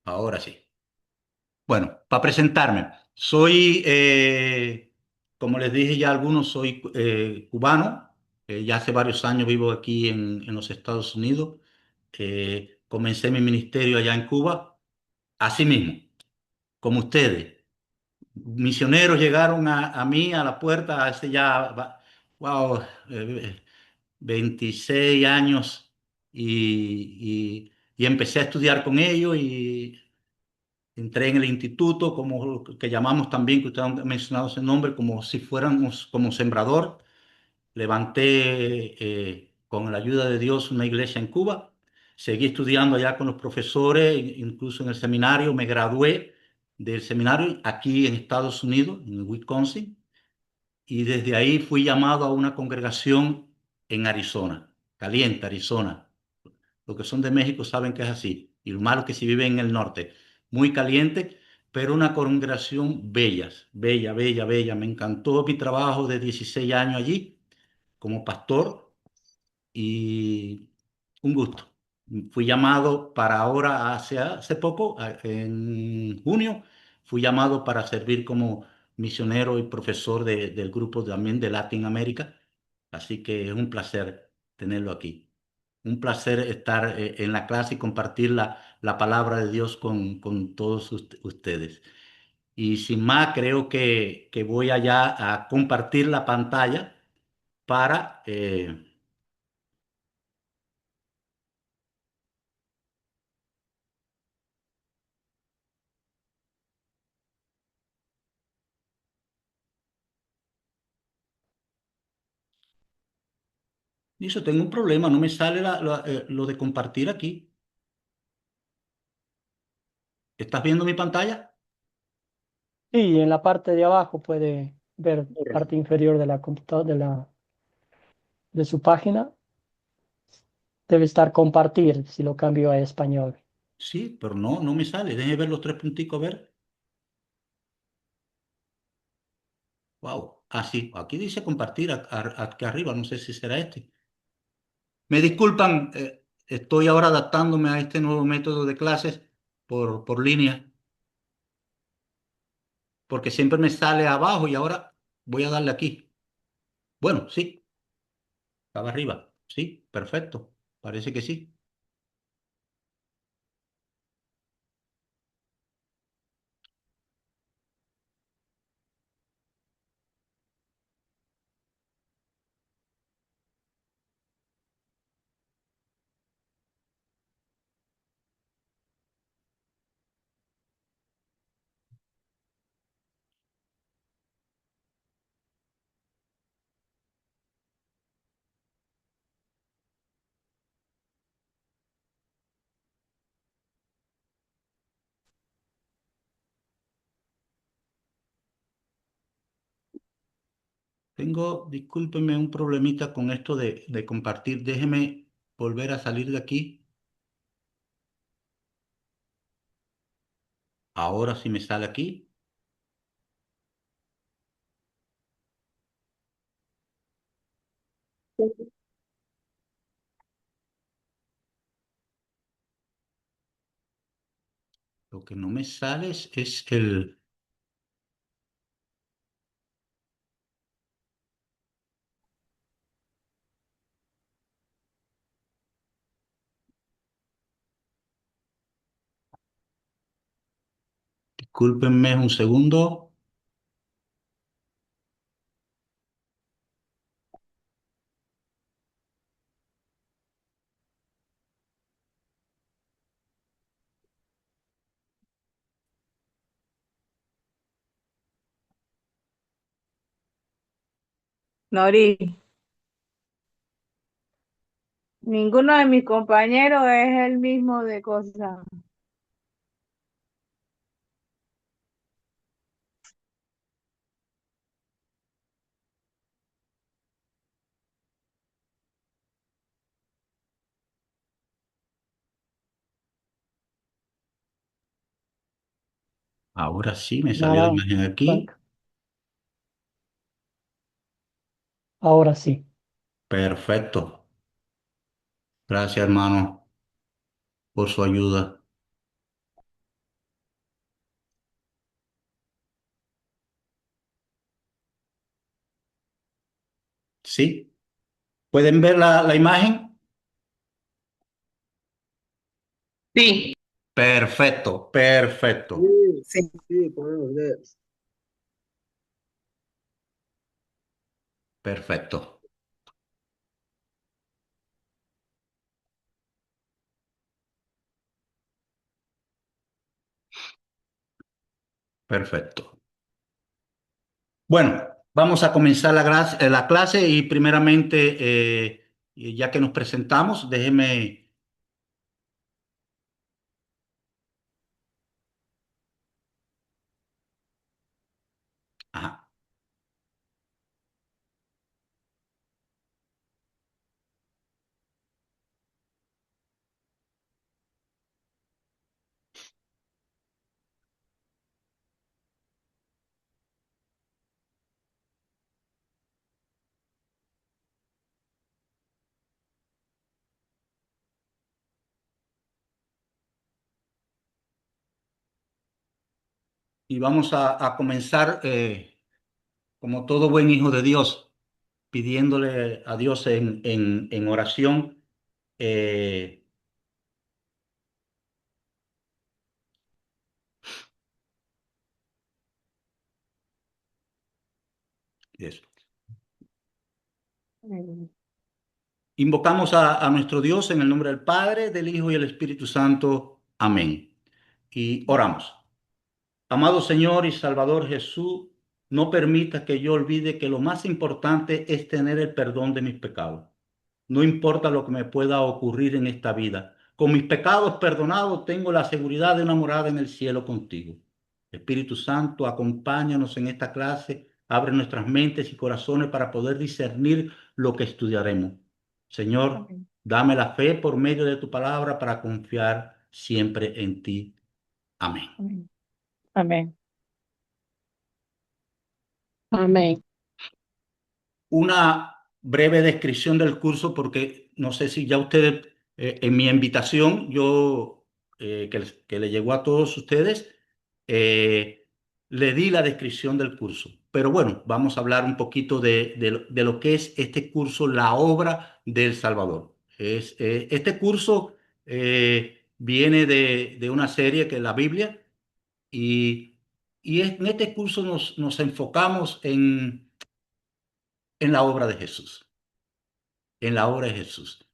Ahora sí. Bueno, para presentarme, soy, como les dije ya a algunos, soy cubano. Ya hace varios años vivo aquí en los Estados Unidos. Comencé mi ministerio allá en Cuba, así mismo, como ustedes. Misioneros llegaron a mí a la puerta hace ya, wow, 26 años y empecé a estudiar con ellos y entré en el instituto, como lo que llamamos también, que ustedes han mencionado ese nombre, como si fuéramos como sembrador. Levanté con la ayuda de Dios una iglesia en Cuba. Seguí estudiando allá con los profesores, incluso en el seminario. Me gradué del seminario aquí en Estados Unidos, en Wisconsin, y desde ahí fui llamado a una congregación en Arizona, Caliente, Arizona. Los que son de México saben que es así. Y lo malo es que si viven en el norte, muy caliente, pero una congregación bella, bella, bella, bella. Me encantó mi trabajo de 16 años allí como pastor y un gusto. Fui llamado para ahora, hace poco, en junio, fui llamado para servir como misionero y profesor del grupo también de Latinoamérica. Así que es un placer tenerlo aquí. Un placer estar en la clase y compartir la palabra de Dios con todos ustedes. Y sin más, creo que voy allá a compartir la pantalla para... Listo, tengo un problema, no me sale lo de compartir aquí. ¿Estás viendo mi pantalla? Sí, en la parte de abajo puede ver Correcto. parte inferior de la computadora de su página. Debe estar compartir si lo cambio a español. Sí, pero no me sale. Déjeme ver los tres punticos, a ver. Wow. Ah, sí, aquí dice compartir aquí arriba, no sé si será este. Me disculpan, estoy ahora adaptándome a este nuevo método de clases por línea, porque siempre me sale abajo y ahora voy a darle aquí. Bueno, sí, estaba arriba. Sí, perfecto. Parece que sí. Discúlpeme, un problemita con esto de compartir. Déjeme volver a salir de aquí. Ahora sí me sale aquí. Lo que no me sale es discúlpenme un segundo. Nori, ninguno de mis compañeros es el mismo de cosas. Ahora sí me salió la Nada, imagen aquí. Frank. Ahora sí. Perfecto. Gracias, hermano, por su ayuda. ¿Sí? ¿Pueden ver la imagen? Sí. Perfecto, perfecto, Sí, Sí. sí, podemos ver. perfecto, perfecto. Bueno, vamos a comenzar la clase y primeramente, ya que nos presentamos, déjeme... Ajá. Y vamos a comenzar, como todo buen hijo de Dios, pidiéndole a Dios en oración. eh, Eso. Amén. Invocamos a nuestro Dios en el nombre del Padre, del Hijo y del Espíritu Santo. Amén. Y oramos. Amado Señor y Salvador Jesús, no permita que yo olvide que lo más importante es tener el perdón de mis pecados. No importa lo que me pueda ocurrir en esta vida. Con mis pecados perdonados tengo la seguridad de una morada en el cielo contigo. Espíritu Santo, acompáñanos en esta clase. Abre nuestras mentes y corazones para poder discernir lo que estudiaremos. Señor, Amén. dame la fe por medio de tu palabra para confiar siempre en ti. Amén. Amén. Amén. Amén. Una breve descripción del curso porque no sé si ya ustedes, en mi invitación, yo, que le llegó a todos ustedes, eh, le di la descripción del curso. Pero bueno, vamos a hablar un poquito de lo que es este curso, la obra del Salvador. Este curso viene de una serie que es la Biblia y, en este curso nos enfocamos en la obra de Jesús, en la obra de Jesús.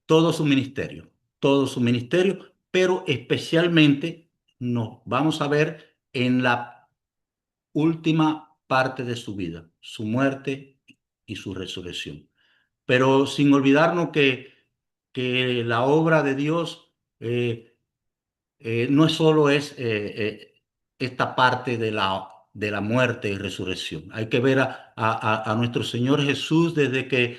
Todo su ministerio, pero especialmente nos vamos a ver en la última parte de su vida, su muerte y su resurrección. Pero sin olvidarnos que la obra de Dios no solo es esta parte de la muerte y resurrección. Hay que ver a nuestro Señor Jesús desde que,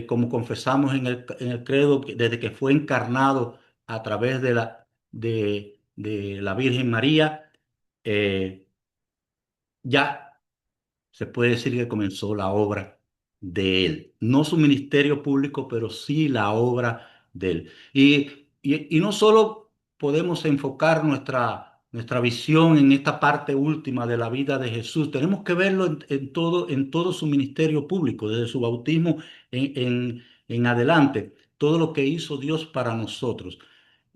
como confesamos en el credo, desde que fue encarnado a través de la Virgen María, eh, ya se puede decir que comenzó la obra de él. No su ministerio público, pero sí la obra de él. Y no solo podemos enfocar nuestra visión en esta parte última de la vida de Jesús, tenemos que verlo en todo su ministerio público, desde su bautismo en adelante, todo lo que hizo Dios para nosotros.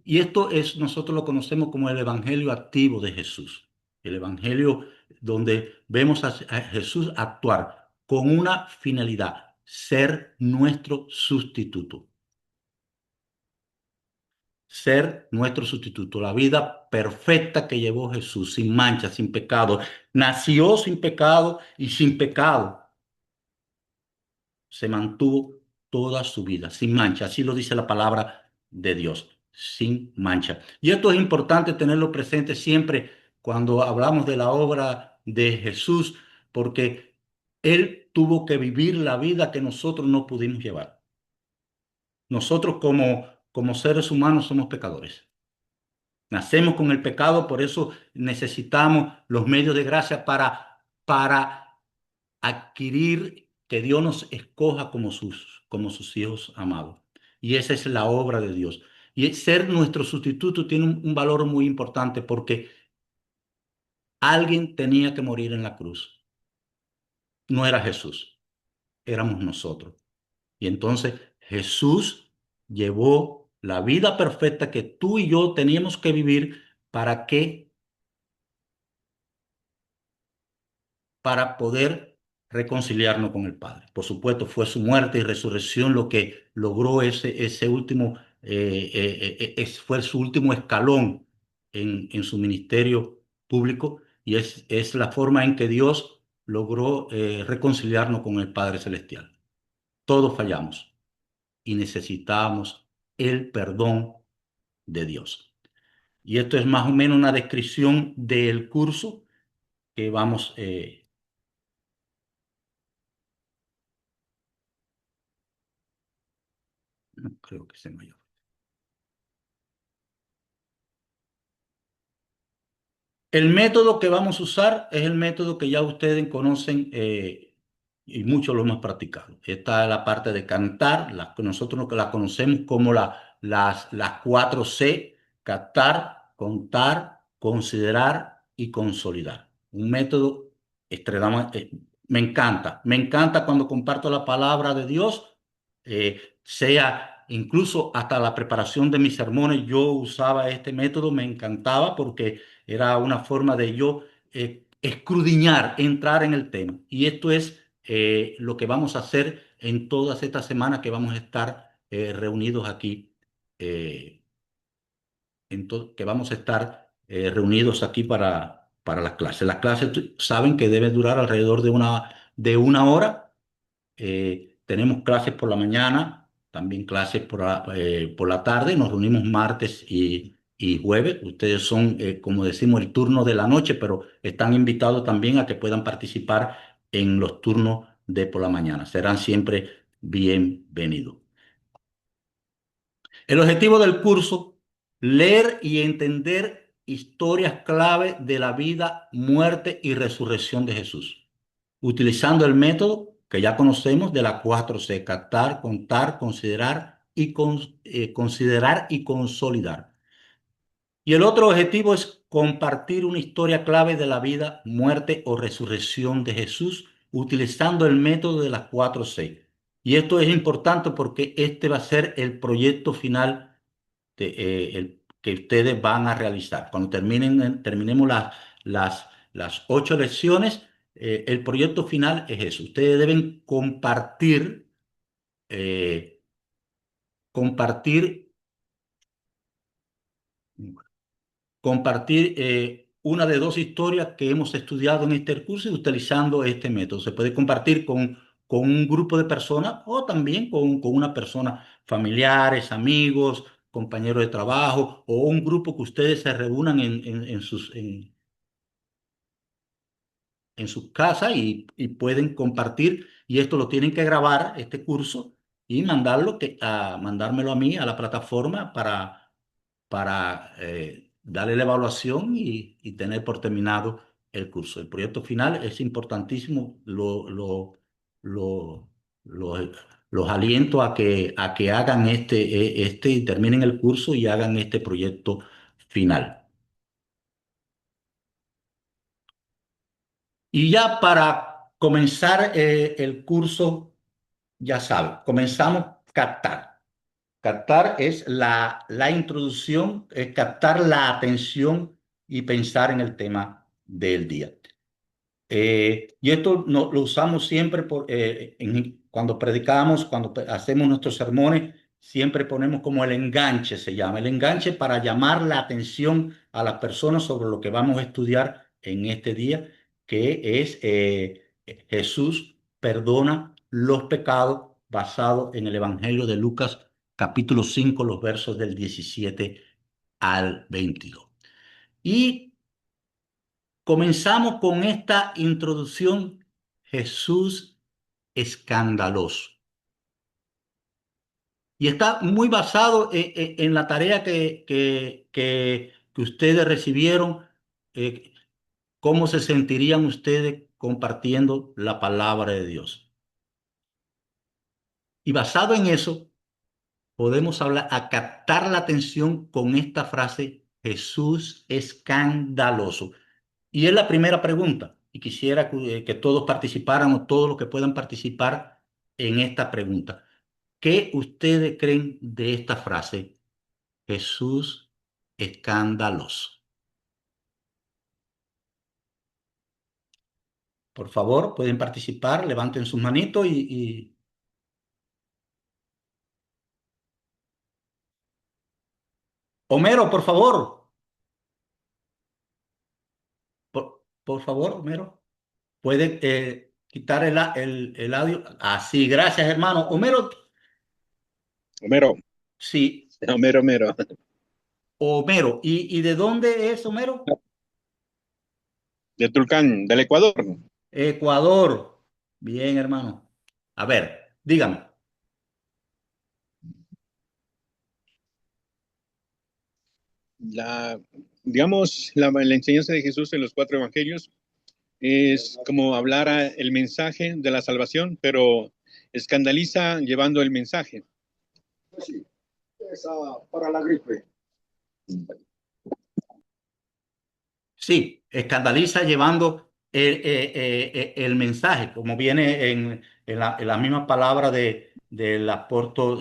Y esto es, nosotros lo conocemos como el evangelio activo de Jesús. El evangelio donde vemos a Jesús actuar con una finalidad, ser nuestro sustituto. Ser nuestro sustituto, la vida perfecta que llevó Jesús, sin mancha, sin pecado. Nació sin pecado y sin pecado se mantuvo toda su vida, sin mancha. Así lo dice la palabra de Dios, sin mancha. Y esto es importante tenerlo presente siempre cuando hablamos de la obra de Jesús, porque Él tuvo que vivir la vida que nosotros no pudimos llevar. Nosotros como seres humanos somos pecadores. Nacemos con el pecado, por eso necesitamos los medios de gracia para adquirir que Dios nos escoja como sus hijos amados. Y esa es la obra de Dios. Y ser nuestro sustituto tiene un valor muy importante porque alguien tenía que morir en la cruz. No era Jesús, éramos nosotros. Y entonces Jesús llevó la vida perfecta que tú y yo teníamos que vivir para que, para poder reconciliarnos con el Padre. Por supuesto, fue su muerte y resurrección lo que logró ese último, fue su último escalón en su ministerio público y es la forma en que Dios logró reconciliarnos con el Padre Celestial. Todos fallamos y necesitamos el perdón de Dios. Y esto es más o menos una descripción del curso que vamos. No creo que se me haya. El método que vamos a usar es el método que ya ustedes conocen y muchos lo hemos practicado. Esta es la parte de cantar, que nosotros la conocemos como las 4C: captar, contar, considerar y consolidar. Un método extremadamente, me encanta cuando comparto la palabra de Dios, sea incluso hasta la preparación de mis sermones, yo usaba este método, me encantaba porque era una forma de yo escudriñar, entrar en el tema. Y esto es lo que vamos a hacer en todas estas semanas que vamos a estar reunidos aquí, que vamos a estar reunidos aquí para las clases. Las clases saben que deben durar alrededor de una hora. Tenemos clases por la mañana, también clases por la tarde. Nos reunimos martes y jueves. Ustedes son, como decimos, el turno de la noche, pero están invitados también a que puedan participar en los turnos de por la mañana. Serán siempre bienvenidos. El objetivo del curso: leer y entender historias clave de la vida, muerte y resurrección de Jesús, utilizando el método que ya conocemos de la 4C: captar, contar, considerar y consolidar. Y el otro objetivo es compartir una historia clave de la vida, muerte o resurrección de Jesús, utilizando el método de las 4C. Y esto es importante porque este va a ser el proyecto final que ustedes van a realizar. Cuando terminemos las 8 lecciones, el proyecto final es eso. Ustedes deben eh, compartir, compartir una de 2 historias que hemos estudiado en este curso utilizando este método. Se puede compartir con un grupo de personas o también con una persona, familiares, amigos, compañeros de trabajo o un grupo que ustedes se reúnan en sus casas y pueden compartir. Y esto lo tienen que grabar, este curso, y mandármelo a mí, a la plataforma, para darle la evaluación y tener por terminado el curso. El proyecto final es importantísimo. Lo- lo- los aliento a que hagan y terminen el curso y hagan este proyecto final. Y ya para comenzar el curso, ya saben, comenzamos captar. Captar es la introducción, es captar la atención y pensar en el tema del día. Y esto lo usamos siempre cuando predicamos, cuando hacemos nuestros sermones, siempre ponemos como el enganche, se llama, el enganche para llamar la atención a las personas sobre lo que vamos a estudiar en este día, que es Jesús perdona los pecados, basado en el Evangelio de Lucas, capítulo 5, los versos del 17 al 22. Y comenzamos con esta introducción: Jesús escandaloso. Y está muy basado en la tarea que ustedes recibieron. eh, ¿Cómo se sentirían ustedes compartiendo la palabra de Dios? Y basado en eso, podemos captar la atención con esta frase: Jesús escandaloso. Y es la primera pregunta. Y quisiera que todos participáramos, todos los que puedan participar, en esta pregunta. ¿Qué ustedes creen de esta frase? Jesús escandaloso. Por favor, pueden participar, levanten sus manitos Homero, por favor. Por favor, Homero. ¿Puede quitar el audio? Así, gracias, hermano. Homero, Homero, sí, Homero. Homero. ¿Y de dónde es Homero? De Tulcán, del Ecuador. Ecuador. Bien, hermano. A ver, dígame. La, digamos, la enseñanza de Jesús en los cuatro evangelios es como hablar el mensaje de la salvación, pero escandaliza llevando el mensaje. Pues sí, esa para la gripe. Sí, escandaliza llevando el mensaje, como viene en la misma palabra del apóstol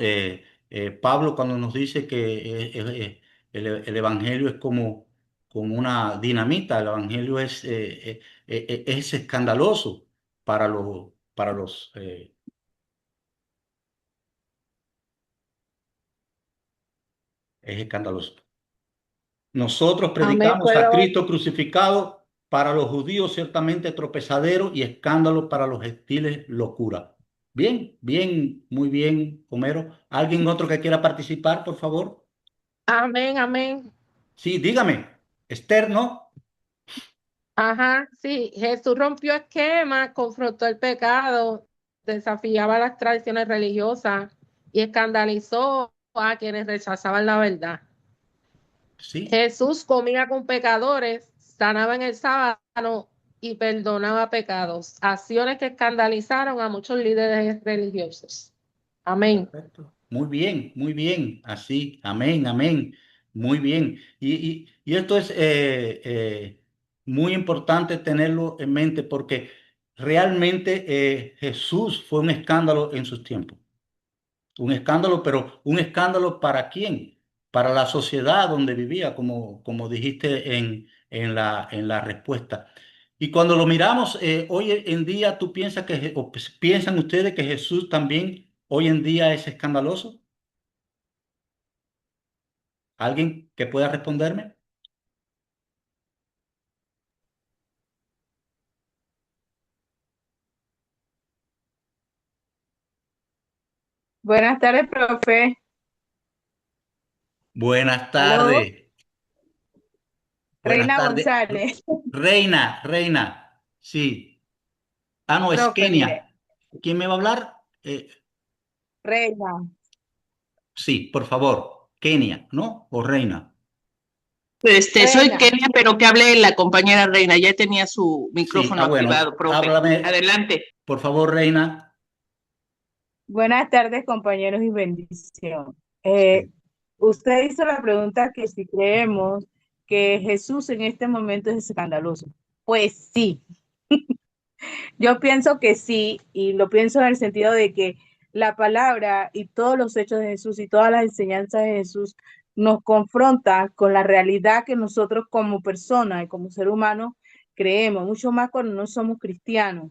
Pablo cuando nos dice que el evangelio es como una dinamita, el evangelio es escandaloso para los es escandaloso. Nosotros Amén, predicamos a puedo. Cristo crucificado, para los judíos ciertamente tropezadero y escándalo, para los gentiles locura. Bien, bien, muy bien, Homero. ¿Alguien otro que quiera participar, por favor? Amén, amén. Sí, dígame. Esther, ¿no? Ajá, sí. Jesús rompió esquemas, confrontó el pecado, desafiaba las tradiciones religiosas y escandalizó a quienes rechazaban la verdad. Sí, Jesús comía con pecadores, sanaba en el sábado y perdonaba pecados, acciones que escandalizaron a muchos líderes religiosos. Amén. perfecto. Muy bien. Así, amén, amén. Muy bien. Y esto es muy importante tenerlo en mente porque realmente Jesús fue un escándalo en sus tiempos. Un escándalo, pero un escándalo ¿para quién? Para la sociedad donde vivía, como dijiste en la respuesta. Y cuando lo miramos hoy en día, ¿tú piensas o piensan ustedes que Jesús también hoy en día es escandaloso? ¿Alguien que pueda responderme? Buenas tardes, profe. Buenas Aló, tardes. Buenas Reina tardes. González. Reina. Sí. Ah, no, es Profe, mire, Kenia. ¿Quién me va a hablar? Reina, Sí, por favor. Kenia, ¿no? O Reina. Soy Reina. Kenia, pero que hable la compañera Reina. Ya tenía su Sí, micrófono bueno, activado, profe. háblame, Adelante. por favor, Reina. Buenas tardes, compañeros, y bendición. Sí. Usted hizo la pregunta que si creemos que Jesús en este momento es escandaloso. Pues sí, yo pienso que sí, y lo pienso en el sentido de que la palabra y todos los hechos de Jesús y todas las enseñanzas de Jesús nos confronta con la realidad que nosotros como persona y como ser humano creemos, mucho más cuando no somos cristianos.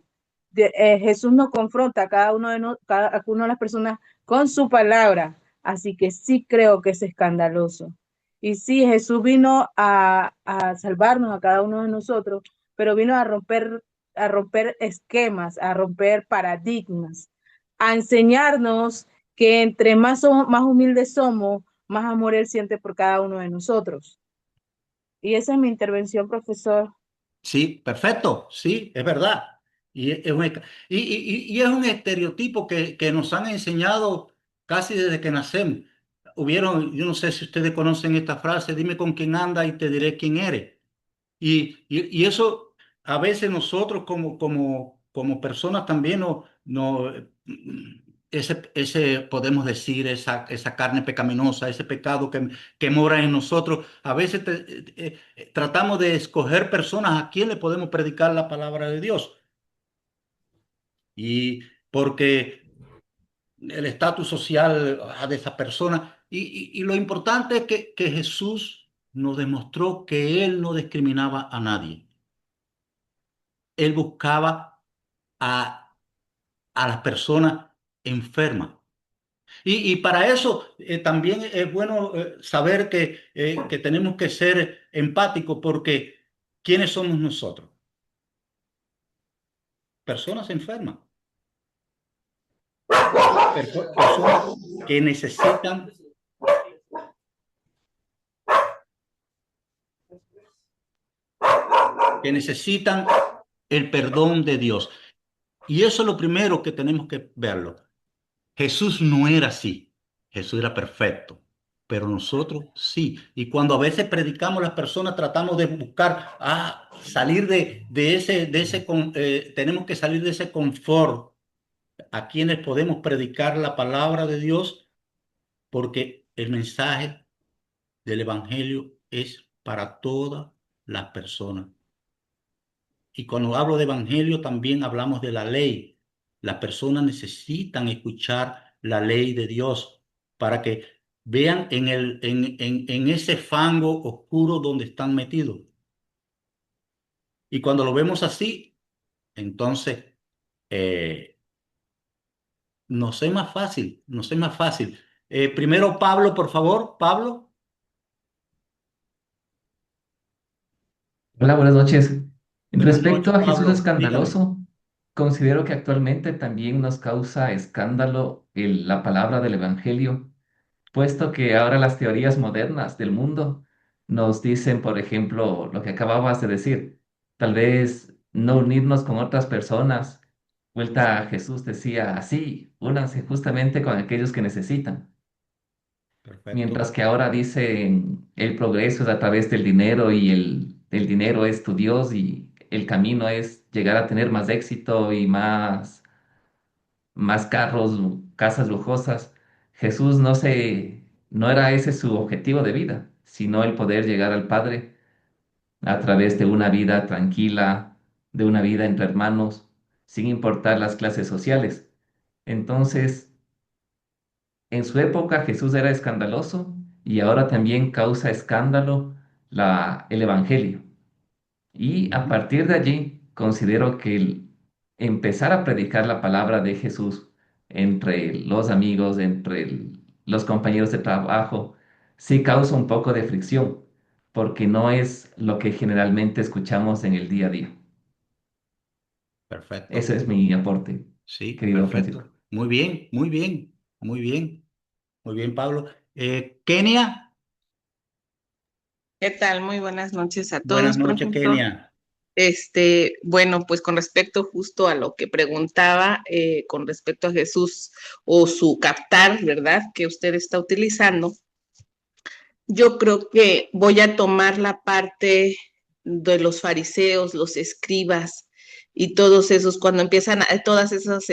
Jesús nos confronta a cada una de las personas con su palabra, así que sí creo que es escandaloso. Y sí, Jesús vino a salvarnos a cada uno de nosotros, pero vino a romper esquemas, a romper paradigmas, a enseñarnos que entre más humildes somos, más amor Él siente por cada uno de nosotros. Y esa es mi intervención, profesor. Sí, perfecto, sí, es verdad. Y es un estereotipo que nos han enseñado casi desde que nacemos. Yo no sé si ustedes conocen esta frase, dime con quién anda y te diré quién eres. Y eso a veces nosotros como personas también ese podemos decir, esa carne pecaminosa, ese pecado que mora en nosotros, a veces tratamos de escoger personas a quien le podemos predicar la palabra de Dios. Y porque el estatus social de esa persona. Y lo importante es que Jesús nos demostró que Él no discriminaba a nadie. Él buscaba a, a las personas enfermas. Y para eso también es bueno saber que tenemos que ser empáticos, porque ¿quiénes somos nosotros? Personas enfermas, personas que necesitan el perdón de Dios. Y eso es lo primero que tenemos que verlo. Jesús no era así. Jesús era perfecto, pero nosotros sí. Y cuando a veces predicamos, las personas tratamos de buscar salir tenemos que salir de ese confort a quienes podemos predicar la palabra de Dios, porque el mensaje del Evangelio es para todas las personas. Y cuando hablo de Evangelio también hablamos de la ley. Las personas necesitan escuchar la ley de Dios para que vean en ese fango oscuro donde están metidos. Y cuando lo vemos así, entonces nos es más fácil, nos es más fácil. Primero Pablo, por favor, Pablo. Hola, buenas noches. Buenas Respecto noches, a Jesús Pablo. Dígame. escandaloso, considero que actualmente también nos causa escándalo la palabra del Evangelio, puesto que ahora las teorías modernas del mundo nos dicen, por ejemplo, lo que acababas de decir, tal vez no unirnos con otras personas. Vuelta a Jesús decía así, únanse justamente con aquellos que necesitan. Perfecto. Mientras que ahora dicen el progreso es a través del dinero y el dinero es tu Dios y el camino es llegar a tener más éxito y más carros, casas lujosas. Jesús no era ese su objetivo de vida, sino el poder llegar al Padre a través de una vida tranquila, de una vida entre hermanos, sin importar las clases sociales. Entonces, en su época Jesús era escandaloso y ahora también causa escándalo el Evangelio. Y a Ujú. partir de allí considero que el empezar a predicar la palabra de Jesús entre los amigos, los compañeros de trabajo, sí causa un poco de fricción, porque no es lo que generalmente escuchamos en el día a día. Ese Perfecto. es mi aporte, Sí, querido Francisco. perfecto. Muy bien, muy bien, muy bien, muy bien, Pablo. Kenia, ¿Qué tal? Muy buenas noches a buenas todos, noches, profesor. Kenia. Bueno, pues con respecto justo a lo que preguntaba, con respecto a Jesús o su captar, ¿verdad? Que usted está utilizando, yo creo que voy a tomar la parte de los fariseos, los escribas y todos esos, cuando empiezan todas esas,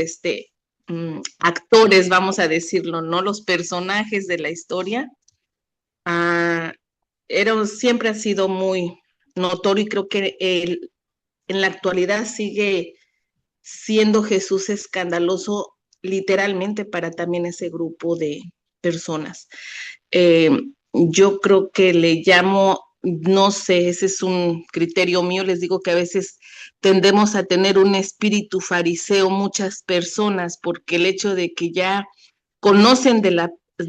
actores, vamos a decirlo, ¿no? Los personajes de la historia, ah, siempre ha sido muy notorio y creo que en la actualidad sigue siendo Jesús escandaloso literalmente para también ese grupo de personas. Eh, yo creo que le llamo, no sé, ese es un criterio mío, les digo que a veces tendemos a tener un espíritu fariseo muchas personas porque el hecho de que ya conocen de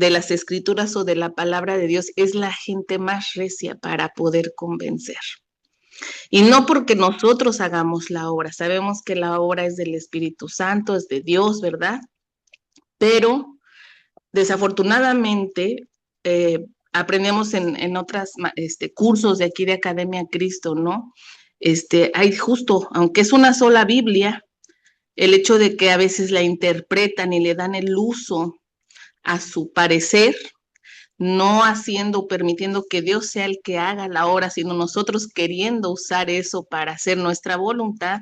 las escrituras o de la palabra de Dios es la gente más recia para poder convencer. Y no porque nosotros hagamos la obra, sabemos que la obra es del Espíritu Santo, es de Dios, ¿verdad? Pero desafortunadamente aprendemos en otros cursos de aquí de Academia Cristo, ¿no? Hay justo, aunque es una sola Biblia, el hecho de que a veces la interpretan y le dan el uso a su parecer, no haciendo, permitiendo que Dios sea el que haga la obra, sino nosotros queriendo usar eso para hacer nuestra voluntad.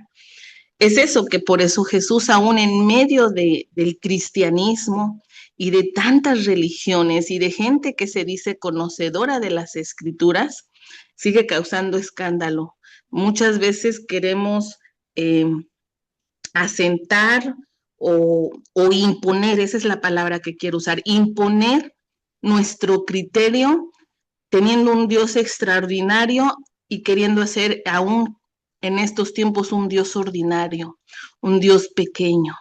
Es eso que por eso Jesús, aún en medio del cristianismo y de tantas religiones y de gente que se dice conocedora de las escrituras, sigue causando escándalo. Muchas veces queremos asentar o imponer, esa es la palabra que quiero usar, imponer nuestro criterio teniendo un Dios extraordinario y queriendo hacer aún en estos tiempos un Dios ordinario, un Dios pequeño.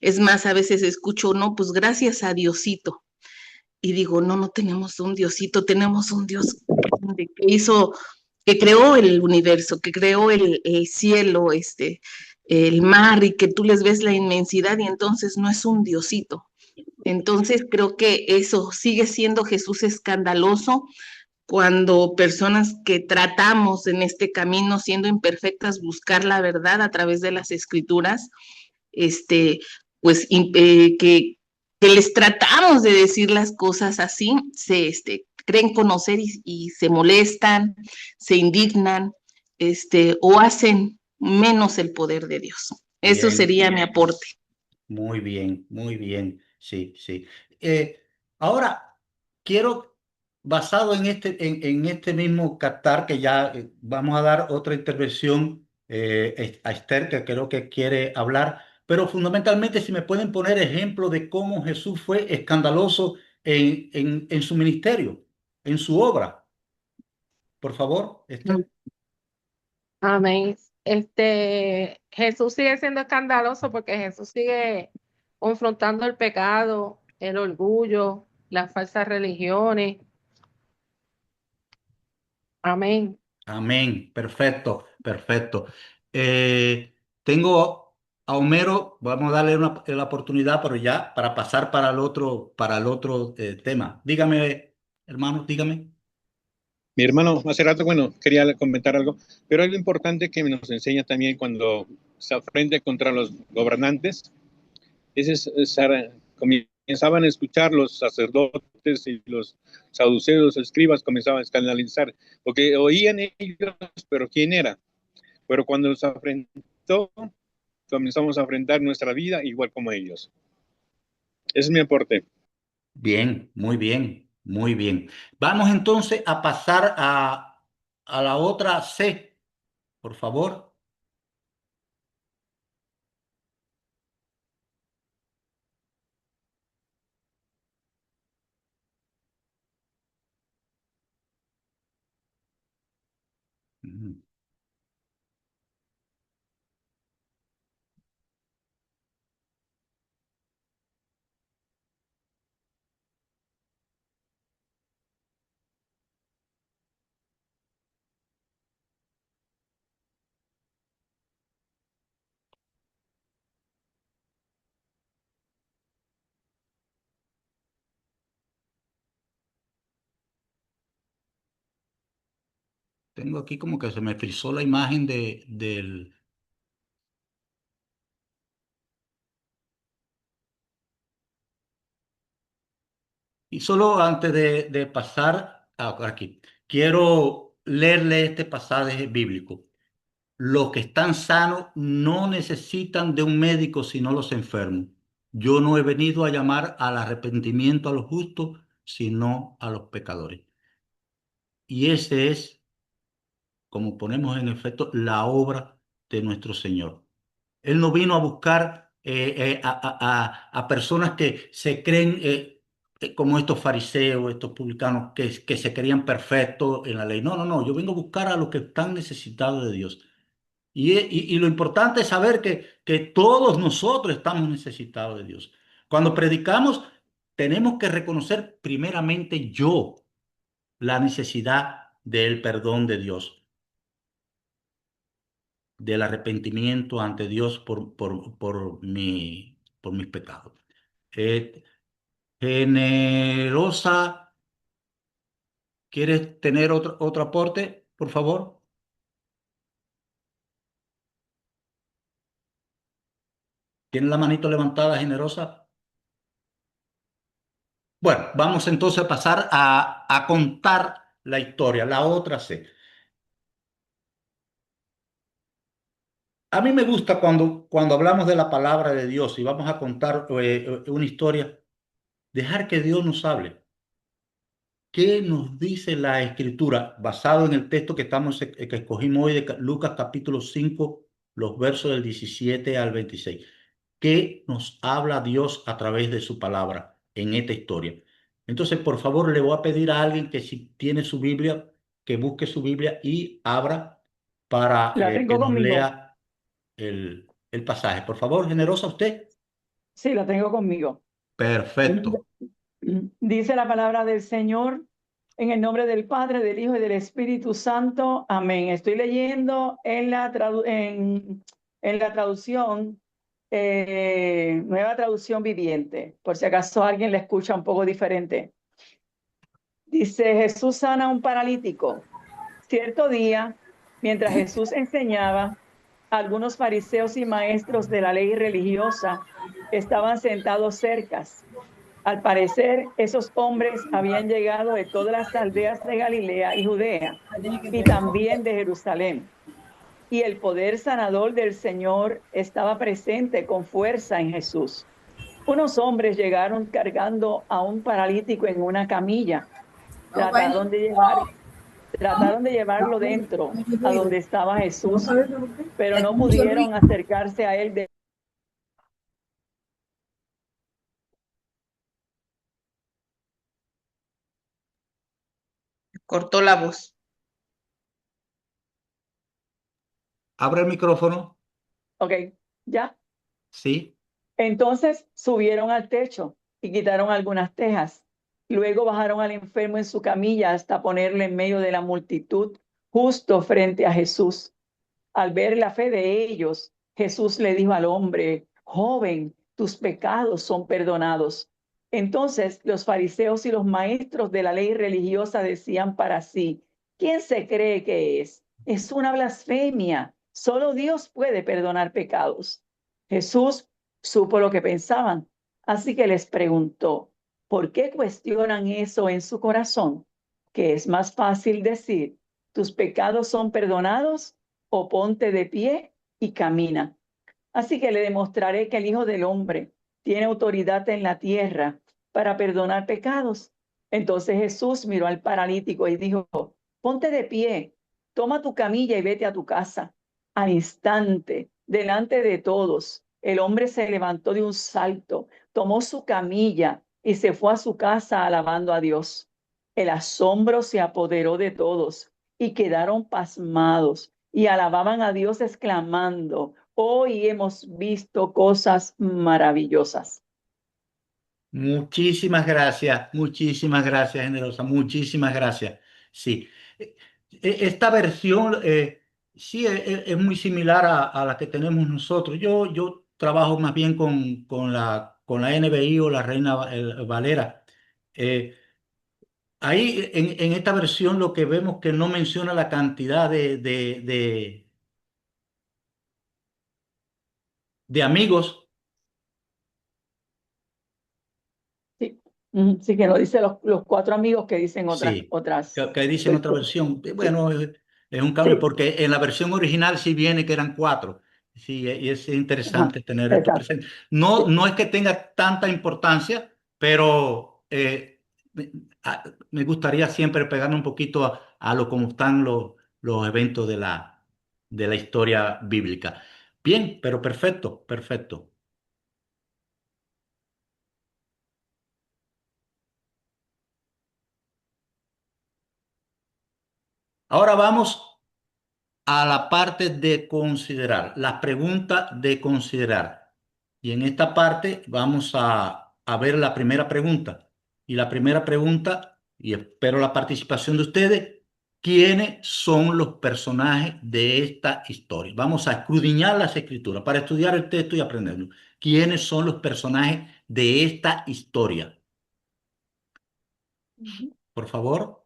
Es más, a veces escucho, no, pues gracias a Diosito. Y digo, no, no tenemos un Diosito, tenemos un Dios que hizo, que creó el universo, que creó el cielo, el mar, y que tú les ves la inmensidad y entonces no es un Diosito. Entonces creo que eso sigue siendo Jesús escandaloso cuando personas que tratamos en este camino, siendo imperfectas, buscar la verdad a través de las escrituras, pues que les tratamos de decir las cosas así, creen conocer y se molestan, se indignan, o hacen menos el poder de Dios. Eso Bien, sería mi aporte. muy bien, muy bien. Sí, sí. Ahora, quiero, basado en este mismo captar, que ya vamos a dar otra intervención a Esther, que creo que quiere hablar, pero fundamentalmente si me pueden poner ejemplo de cómo Jesús fue escandaloso en su ministerio, en su obra, por favor, Esther. Amén. Jesús sigue siendo escandaloso porque Jesús sigue confrontando el pecado, el orgullo, las falsas religiones. Amén. Amén, perfecto, perfecto. Tengo a Homero, vamos a darle la oportunidad, pero ya para pasar para el otro tema. Dígame, hermano, dígame. Mi hermano, hace rato, bueno, quería comentar algo, pero algo importante que nos enseña también cuando se ofende contra los gobernantes, comenzaban a escuchar los sacerdotes y los saduceos, escribas, comenzaban a escandalizar, porque oían ellos, pero ¿quién era? Pero cuando los afrentó, comenzamos a afrentar nuestra vida igual como ellos. Ese es mi aporte. Bien, muy bien, muy bien. Vamos entonces a pasar a la otra C, por favor. Ujú. Tengo aquí como que se me frizó la imagen del... Y solo antes de pasar aquí, quiero leerle este pasaje bíblico. Los que están sanos no necesitan de un médico sino los enfermos. Yo no he venido a llamar al arrepentimiento a los justos, sino a los pecadores. Y ese es, como ponemos en efecto, la obra de nuestro Señor. Él no vino a buscar a personas que se creen como estos fariseos, estos publicanos, que se creían perfectos en la ley. No, no, no. Yo vengo a buscar a los que están necesitados de Dios. Y lo importante es saber que todos nosotros estamos necesitados de Dios. Cuando predicamos, tenemos que reconocer primeramente yo la necesidad del perdón de Dios, del arrepentimiento ante Dios por mis pecados. Eh, Generosa, ¿quieres tener otro aporte, por favor? ¿Tienes la manito levantada, Generosa? Bueno, vamos entonces a pasar a contar la historia, la otra C. A mí me gusta cuando hablamos de la palabra de Dios y vamos a contar una historia, dejar que Dios nos hable. ¿Qué nos dice la Escritura basado en el texto que escogimos hoy de Lucas capítulo 5, los versos del 17 al 26? que nos habla Dios a través de su palabra en esta historia. Entonces, por favor, le voy a pedir a alguien que si tiene su Biblia, que busque su Biblia y abra para La que tengo nos conmigo. lea el pasaje. Por favor, generosa usted. Sí, la tengo conmigo. Perfecto. Dice la palabra del Señor en el nombre del Padre, del Hijo y del Espíritu Santo. Amén. Estoy leyendo en la traducción, nueva traducción viviente, por si acaso alguien la escucha un poco diferente. Dice, Jesús sana a un paralítico. Cierto día, mientras Jesús enseñaba, algunos fariseos y maestros de la ley religiosa estaban sentados cerca. Al parecer, esos hombres habían llegado de todas las aldeas de Galilea y Judea, y también de Jerusalén. Y el poder sanador del Señor estaba presente con fuerza en Jesús. Unos hombres llegaron cargando a un paralítico en una camilla. Trataron de llevarlo dentro, a donde estaba Jesús, pero no pudieron acercarse a él. Cortó la voz. Abre el micrófono. Ok, ya. Sí. Entonces subieron al techo y quitaron algunas tejas. Luego bajaron al enfermo en su camilla hasta ponerle en medio de la multitud, justo frente a Jesús. Al ver la fe de ellos, Jesús le dijo al hombre, joven, tus pecados son perdonados. Entonces los fariseos y los maestros de la ley religiosa decían para sí, ¿quién se cree que es? Es una blasfemia. Solo Dios puede perdonar pecados. Jesús supo lo que pensaban, así que les preguntó, ¿por qué cuestionan eso en su corazón? Que es más fácil decir, tus pecados son perdonados, o ponte de pie y camina. Así que le demostraré que el Hijo del Hombre tiene autoridad en la tierra para perdonar pecados. Entonces Jesús miró al paralítico y dijo, ponte de pie, toma tu camilla y vete a tu casa. Al instante, delante de todos, el hombre se levantó de un salto, tomó su camilla y se fue a su casa alabando a Dios. El asombro se apoderó de todos y quedaron pasmados y alababan a Dios exclamando, hoy hemos visto cosas maravillosas. Muchísimas gracias, generosa, muchísimas gracias. Sí, esta versión sí es muy similar a la que tenemos nosotros. Yo trabajo más bien con la NBI o la Reina Valera. Eh, Ahí en esta versión lo que vemos que no menciona la cantidad de amigos. Sí, sí que lo dicen los cuatro amigos que dicen Sí, que dicen otra versiones. versión. Bueno, es un cambio Sí, porque en la versión original sí viene que eran cuatro. Sí, y es ajá, interesante tener esto exacto. presente. No, Sí. no es que tenga tanta importancia, pero me me gustaría siempre pegarme un poquito a lo como están los eventos de la historia bíblica. Bien, pero perfecto, perfecto. Ahora vamos a la parte de considerar, las preguntas de considerar. Y en esta parte vamos a ver la primera pregunta. Y la primera pregunta, y espero la participación de ustedes, ¿quiénes son los personajes de esta historia? Vamos a escudriñar las escrituras para estudiar el texto y aprenderlo. ¿Quiénes son los personajes de esta historia? Por favor.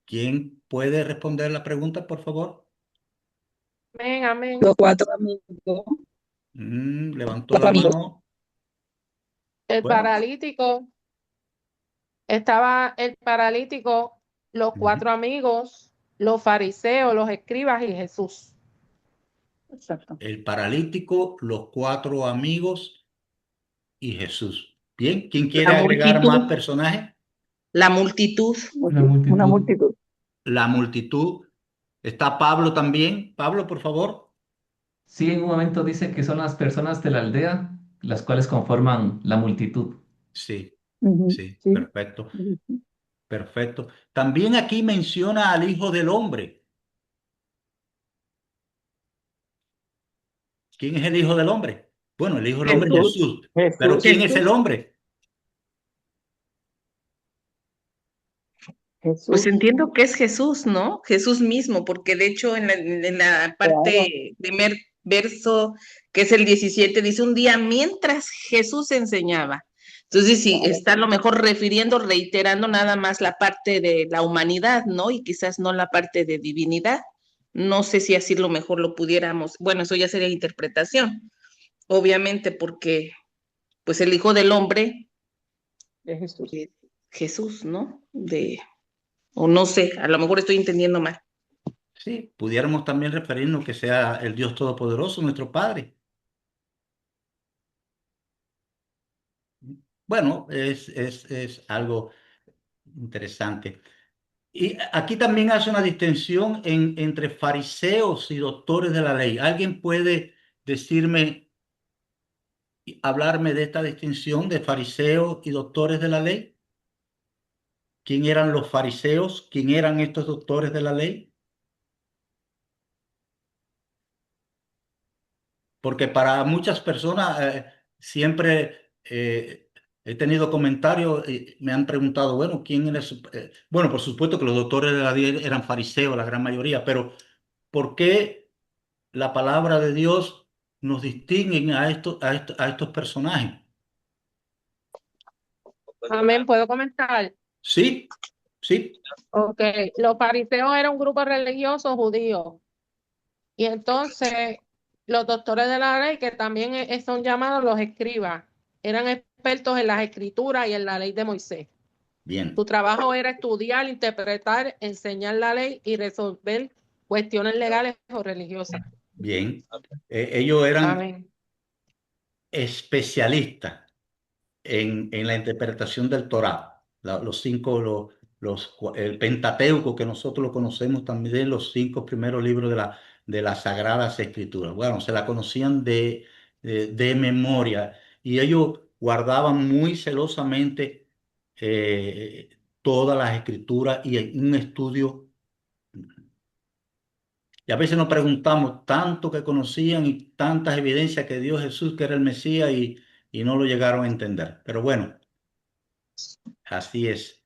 ¿Quién puede responder la pregunta, por favor? Amén, amén. Los cuatro amigos. Levantó Cuatro la amigos. mano. El Bueno. paralítico, estaba el paralítico, los cuatro amigos, los fariseos, los escribas y Jesús. Exacto. El paralítico, los cuatro amigos y Jesús. Bien, ¿quién quiere La agregar más multitud, personajes? la multitud. La Una multitud. multitud. la multitud. Está Pablo también. Pablo, por favor. Sí, en un momento dice que son las personas de la aldea las cuales conforman la multitud. Sí, Ujú, sí, sí. perfecto, Ujú. perfecto. También aquí menciona al Hijo del Hombre. ¿Quién es el Hijo del Hombre? Bueno, el Hijo del Hombre es Jesús, Jesús. Pero Jesús, ¿quién es el Jesús. hombre? Pues Jesús, entiendo que es Jesús, ¿no? Jesús mismo, porque de hecho en la claro. parte, primer verso, que es el 17, dice un día mientras Jesús enseñaba. Entonces, sí, Claro. está a lo mejor refiriendo, reiterando nada más la parte de la humanidad, ¿no? Y quizás no la parte de divinidad. No sé si así lo mejor lo pudiéramos, bueno, eso ya sería interpretación, obviamente, porque pues el Hijo del Hombre De Jesús. es Jesús, ¿no? O no sé, a lo mejor estoy entendiendo mal. Sí, pudiéramos también referirnos que sea el Dios Todopoderoso, nuestro Padre. Bueno, es algo interesante. Y aquí también hace una distinción entre fariseos y doctores de la ley. ¿Alguien puede decirme, hablarme de esta distinción de fariseos y doctores de la ley? ¿Quién eran los fariseos? ¿Quién eran estos doctores de la ley? Porque para muchas personas siempre he tenido comentarios y me han preguntado, bueno, ¿quién es? Bueno, por supuesto que los doctores de la ley eran fariseos, la gran mayoría, pero ¿por qué la palabra de Dios nos distingue a estos personajes? Amén, ¿puedo comentar? Sí, sí, Ok, los fariseos eran un grupo religioso judío y entonces los doctores de la ley, que también son llamados los escribas, eran expertos en las escrituras y en la ley de Moisés. bien, Su trabajo era estudiar, interpretar, enseñar la ley y resolver cuestiones legales o religiosas. bien. Ellos eran Amén. especialistas en la interpretación del Torá, los cinco, el Pentateuco, que nosotros lo conocemos también, los cinco primeros libros de las Sagradas Escrituras. Bueno, se la conocían de memoria y ellos guardaban muy celosamente todas las escrituras y en un estudio. Y a veces nos preguntamos tanto que conocían y tantas evidencias que dio Jesús que era el Mesías y no lo llegaron a entender. Pero bueno, así es.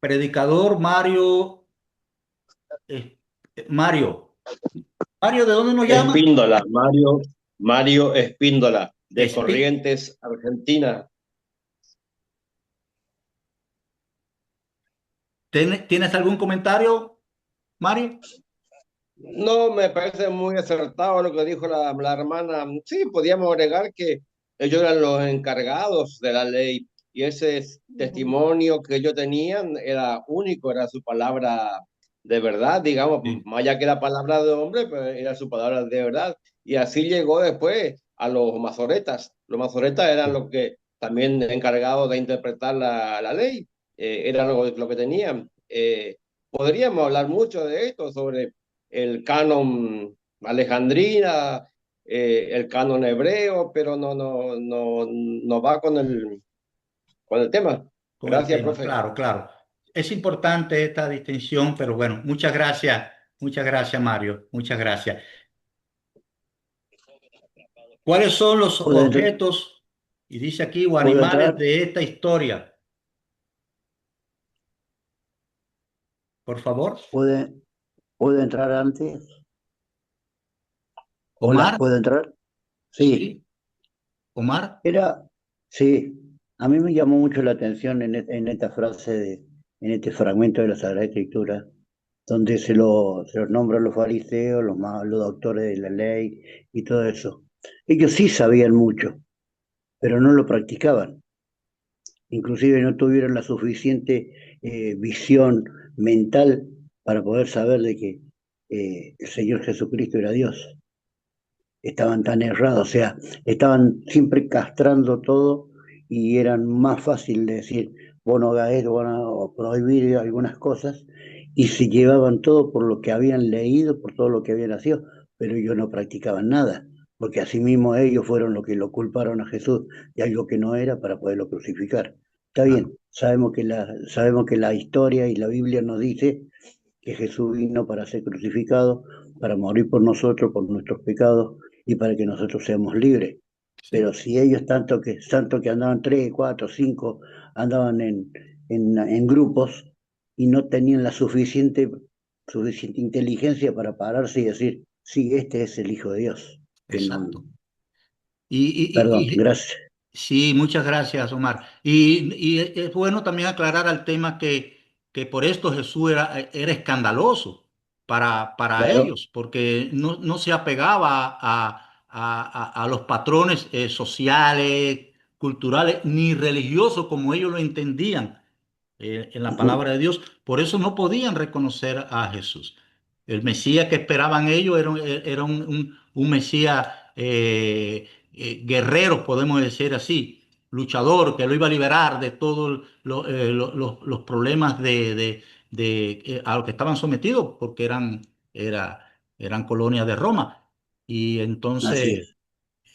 Predicador Mario, eh, Mario, Mario, ¿de dónde nos llama? Espíndola, Mario Espíndola, de Espi- Corrientes, Argentina. ¿Tienes algún comentario, Mario? No, me parece muy acertado lo que dijo la hermana. Sí, podíamos agregar que ellos eran los encargados de la ley y ese testimonio que ellos tenían era único, era su palabra de verdad, digamos, Sí, más allá que la palabra de hombre, pero era su palabra de verdad. Y así llegó después a los masoretas. Los masoretas eran sí. los que también encargados de interpretar la ley, eran lo que tenían. Podríamos hablar mucho de esto, sobre el canon alejandrina, el canon hebreo, pero no va con el tema. Con el Gracias, tema, profe. claro, claro. Es importante esta distinción, pero bueno, muchas gracias, Mario, muchas gracias. ¿Cuáles son los ¿Puedo, entr- objetos, y dice aquí, o puedo animales entrar? de esta historia? Por favor. ¿Puedo, puedo entrar antes? Hola, Omar, ¿puedo entrar? Sí, sí, Omar. era, sí, a mí me llamó mucho la atención en esta frase, en este fragmento de la Sagrada Escritura, donde se los nombra a los fariseos, los doctores de la ley y todo eso. Ellos sí sabían mucho, pero no lo practicaban. Inclusive no tuvieron la suficiente visión mental para poder saber de que el Señor Jesucristo era Dios. Estaban tan errados, o sea, estaban siempre castrando todo y eran más fácil de decir, vos no hagas esto, o prohibir algunas cosas, y se llevaban todo por lo que habían leído, por todo lo que habían nacido, pero ellos no practicaban nada, porque asimismo ellos fueron los que lo culparon a Jesús de algo que no era para poderlo crucificar. Está Claro. bien, sabemos que la historia y la Biblia nos dice que Jesús vino para ser crucificado, para morir por nosotros, por nuestros pecados y para que nosotros seamos libres. Sí. Pero si ellos tanto que andaban tres, cuatro, cinco, andaban en grupos y no tenían la suficiente inteligencia para pararse y decir, sí, este es el Hijo de Dios. Que no, Exacto. Y, perdón, gracias. sí, muchas gracias, Omar. Y es bueno también aclarar al tema que por esto Jesús era escandaloso para Claro. ellos, porque no se apegaba a los patrones sociales, culturales, ni religiosos como ellos lo entendían en la Ujú. palabra de Dios. Por eso no podían reconocer a Jesús. El Mesías que esperaban ellos era un Mesías guerrero, podemos decir así, luchador, que lo iba a liberar de todos los problemas a los que estaban sometidos, porque eran colonias de Roma. Y Así entonces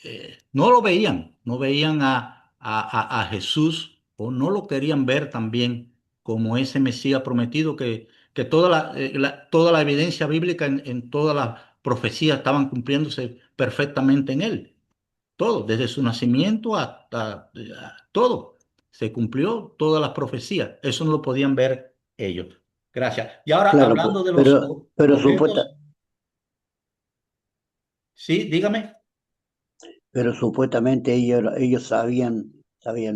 es. no veían a Jesús o no lo querían ver también como ese Mesías prometido que toda la evidencia bíblica en todas las profecías estaban cumpliéndose perfectamente en él. Todo, desde su nacimiento hasta todo. Se cumplió todas las profecías. Eso no lo podían ver ellos. Gracias. Y ahora Claro, hablando de los pero objetos, sí, dígame. Pero supuestamente ellos sabían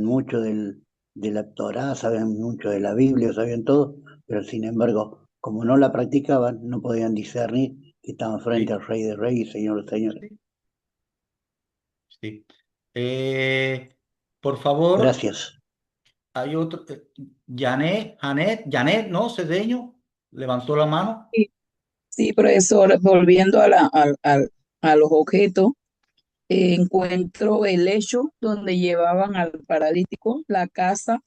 mucho de la Torá, sabían mucho de la Biblia, sabían todo, pero sin embargo, como no la practicaban, no podían discernir que estaban frente Sí, al Rey de Reyes y Señor de Señores. sí, sí. Eh, por favor, Gracias. hay otro. Janet, ¿no? Cedeño, levantó la mano. Sí, sí, profesor, volviendo a los objetos, encuentro el lecho donde llevaban al paralítico, la casa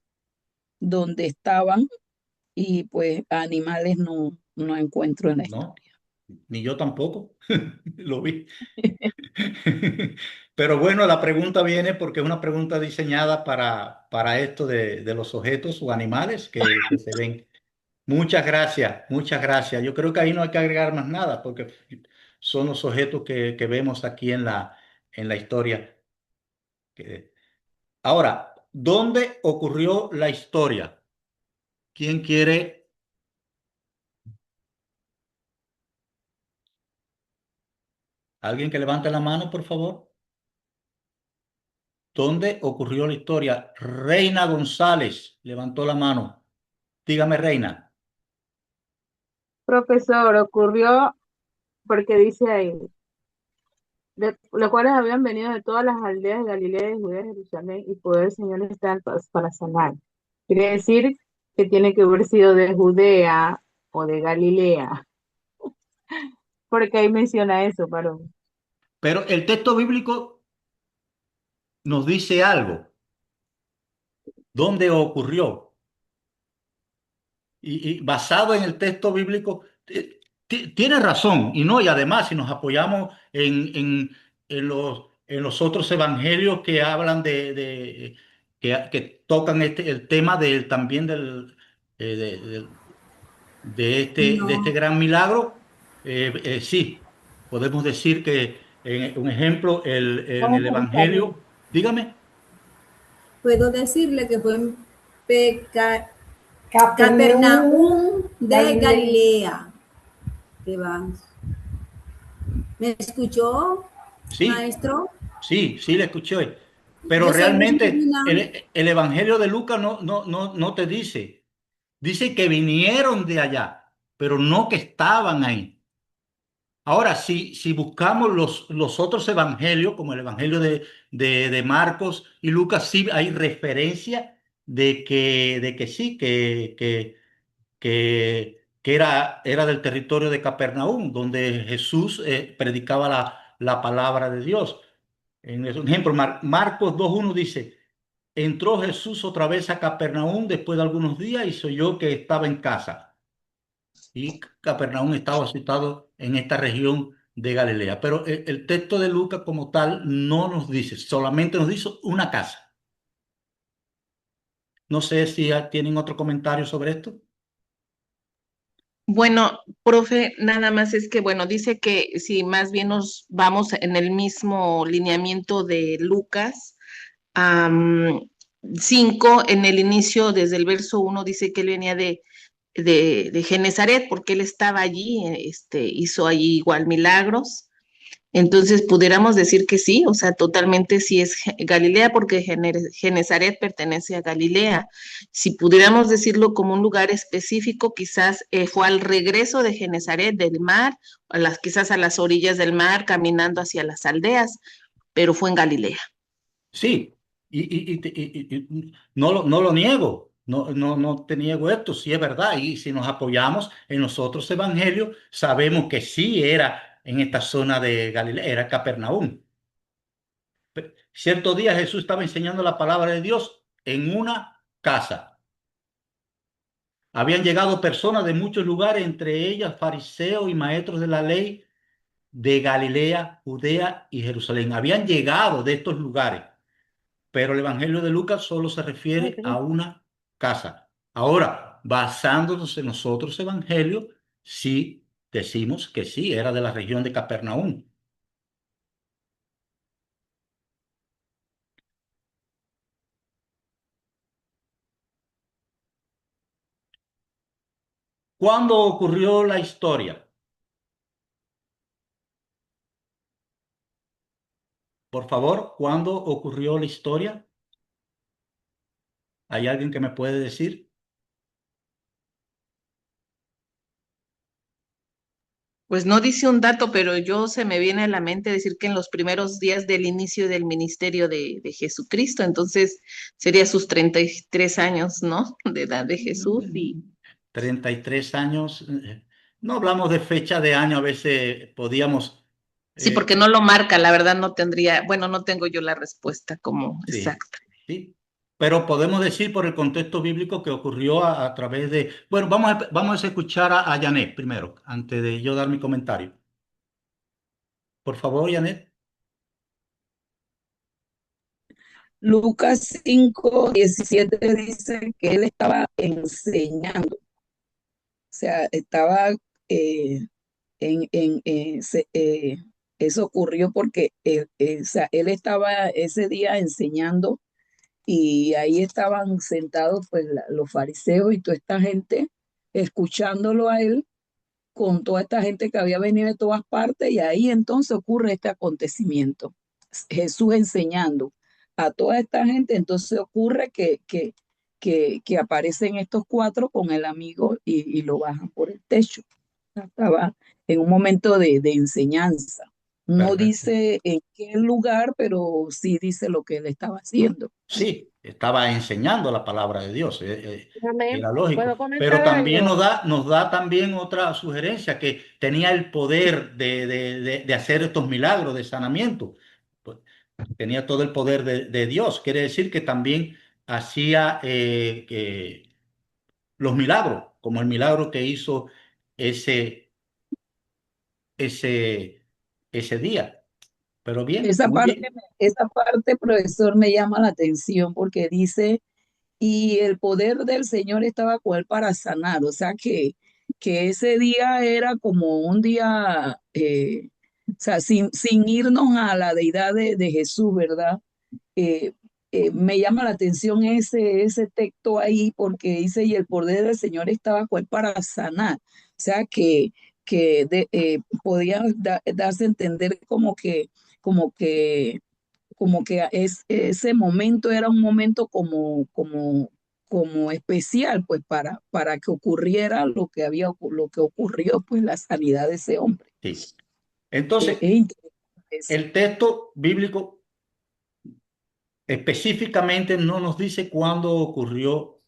donde estaban y pues animales no encuentro en la No, historia. ni yo tampoco. Lo vi. Pero bueno, la pregunta viene porque es una pregunta diseñada para esto de los objetos o animales que se ven. Muchas gracias, muchas gracias. Yo creo que ahí no hay que agregar más nada porque son los objetos que vemos aquí en la historia. Ahora, ¿dónde ocurrió la historia? ¿Quién quiere? ¿Alguien que levante la mano, por favor? ¿Dónde ocurrió la historia? Reina González levantó la mano. Dígame, Reina. Profesor, ocurrió porque dice ahí, los cuales habían venido de todas las aldeas de Galilea y Judea, Jerusalén, y poder del Señor está para sanar. Quiere decir que tiene que haber sido de Judea o de Galilea, porque ahí menciona eso, varón. Pero el texto bíblico nos dice algo. ¿Dónde ocurrió? Y basado en el texto bíblico, tiene razón. Y no, y además, si nos apoyamos en los otros evangelios que hablan que tocan el tema también eh, de, de- de este No, gran milagro, sí, podemos decir que, un ejemplo, en el evangelio, dígame. puedo decirle que fue en Capernaum, Capernaum de Galilea. Galilea. Que van. ¿Me escuchó, Sí, maestro? sí, le escuché. Pero Yo soy realmente Benjamina. el Evangelio de Lucas no te dice. Dice que vinieron de allá, pero no que estaban ahí. Ahora, si buscamos los otros evangelios, como el Evangelio de Marcos y Lucas, sí hay referencia de que sí, que era del territorio de Capernaum, donde Jesús predicaba la palabra de Dios. En ejemplo, Marcos 2.1 dice, entró Jesús otra vez a Capernaum después de algunos días y se oyó que estaba en casa. Y Capernaum estaba situado en esta región de Galilea. Pero el texto de Lucas como tal no nos dice, solamente nos dice una casa. No sé si tienen otro comentario sobre esto. Bueno, profe, nada más es que, bueno, dice que si más bien nos vamos en el mismo lineamiento de Lucas, 5, en el inicio, desde el verso 1, dice que él venía de Genezaret, porque él estaba allí, hizo allí igual milagros. Entonces, pudiéramos decir que sí, o sea, totalmente sí es Galilea, porque Genezaret pertenece a Galilea. Si pudiéramos decirlo como un lugar específico, quizás fue al regreso de Genezaret del mar, quizás a las orillas del mar, caminando hacia las aldeas, pero fue en Galilea. Sí, y no lo niego, no te niego esto, sí es verdad. Y si nos apoyamos en los otros evangelios, sabemos que sí era en esta zona de Galilea, era Capernaum. Cierto día Jesús estaba enseñando la palabra de Dios en una casa. Habían llegado personas de muchos lugares, entre ellas fariseos y maestros de la ley de Galilea, Judea y Jerusalén. Habían llegado de estos lugares, pero el Evangelio de Lucas solo se refiere a una casa. Ahora, basándonos en los otros evangelios, sí decimos que sí, era de la región de Capernaum. ¿Cuándo ocurrió la historia? Por favor, ¿cuándo ocurrió la historia? ¿Hay alguien que me puede decir? Pues no dice un dato, pero yo se me viene a la mente decir que en los primeros días del inicio del ministerio de Jesucristo, entonces sería sus 33 años, ¿no? De edad de Jesús. Y 33 años. No hablamos de fecha de año, a veces podíamos. sí, porque no lo marca, la verdad no tendría, bueno, no tengo yo la respuesta como Sí, exacta. sí. Pero podemos decir por el contexto bíblico que ocurrió a través de... Bueno, vamos a escuchar a Janet primero, antes de yo dar mi comentario. Por favor, Janet. Lucas 5:17 dice que él estaba enseñando, o sea, estaba eso ocurrió porque o sea, él estaba ese día enseñando y ahí estaban sentados pues los fariseos y toda esta gente escuchándolo a él con toda esta gente que había venido de todas partes y ahí entonces ocurre este acontecimiento. Jesús enseñando a toda esta gente, entonces ocurre que aparecen estos cuatro con el amigo y lo bajan por el techo. Estaba en un momento de enseñanza. No Perfecto. dice en qué lugar, pero sí dice lo que él estaba haciendo. Sí, estaba enseñando la palabra de Dios, Amén. era lógico. ¿Puedo Pero comentar también algo? nos da también otra sugerencia, que tenía el poder de hacer estos milagros de sanamiento. Pues, tenía todo el poder de Dios. Quiere decir que también hacía los milagros, como el milagro que hizo ese, ese, ese día. Pero bien, Esa muy parte, bien. esa parte, profesor, me llama la atención porque dice y el poder del Señor estaba con él para sanar. O sea que ese día era como un día, o sea, sin irnos a la deidad de Jesús, ¿verdad? Eh, me llama la atención ese texto ahí porque dice, y el poder del Señor estaba con él para sanar. O sea podía darse a entender como que ese momento era un momento como especial, pues para que ocurriera lo que ocurrió, pues la sanidad de ese hombre. Sí. Entonces, Es interesante eso. el texto bíblico específicamente no nos dice cuándo ocurrió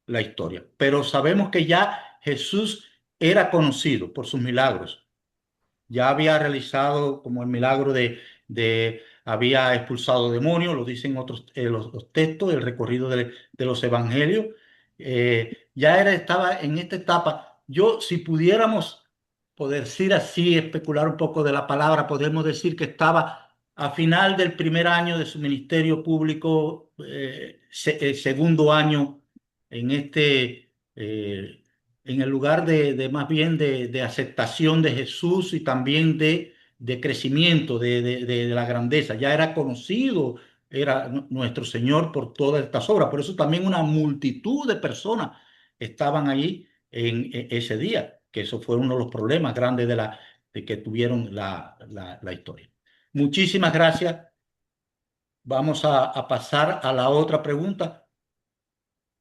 la historia, pero sabemos que ya Jesús era conocido por sus milagros. Ya había realizado como el milagro de había expulsado demonios, lo dicen otros los textos, el recorrido de los evangelios. Estaba en esta etapa. Yo, si pudiéramos poder decir así, especular un poco de la palabra, podemos decir que estaba a final del primer año de su ministerio público, segundo año en en el lugar de más bien de aceptación de Jesús y también de crecimiento, de la grandeza. Ya era conocido, era nuestro Señor por todas estas obras. Por eso también una multitud de personas estaban ahí en ese día, que eso fue uno de los problemas grandes de que tuvieron la historia. Muchísimas gracias. Vamos a pasar a la otra pregunta.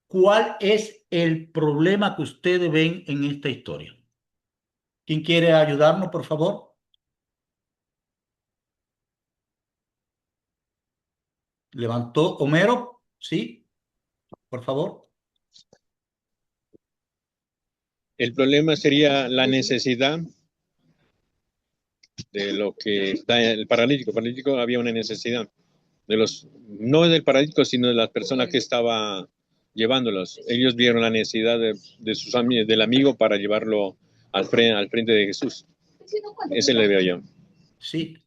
¿Cuál es el problema que ustedes ven en esta historia? ¿Quién quiere ayudarnos, por favor? ¿Levantó Homero? Sí, por favor. El problema sería la necesidad de lo que está el paralítico. El paralítico había una necesidad no del paralítico, sino de las personas que estaba llevándolos. Ellos vieron la necesidad de sus amigos, del amigo, para llevarlo al frente de Jesús. Ese le veo yo. Sí,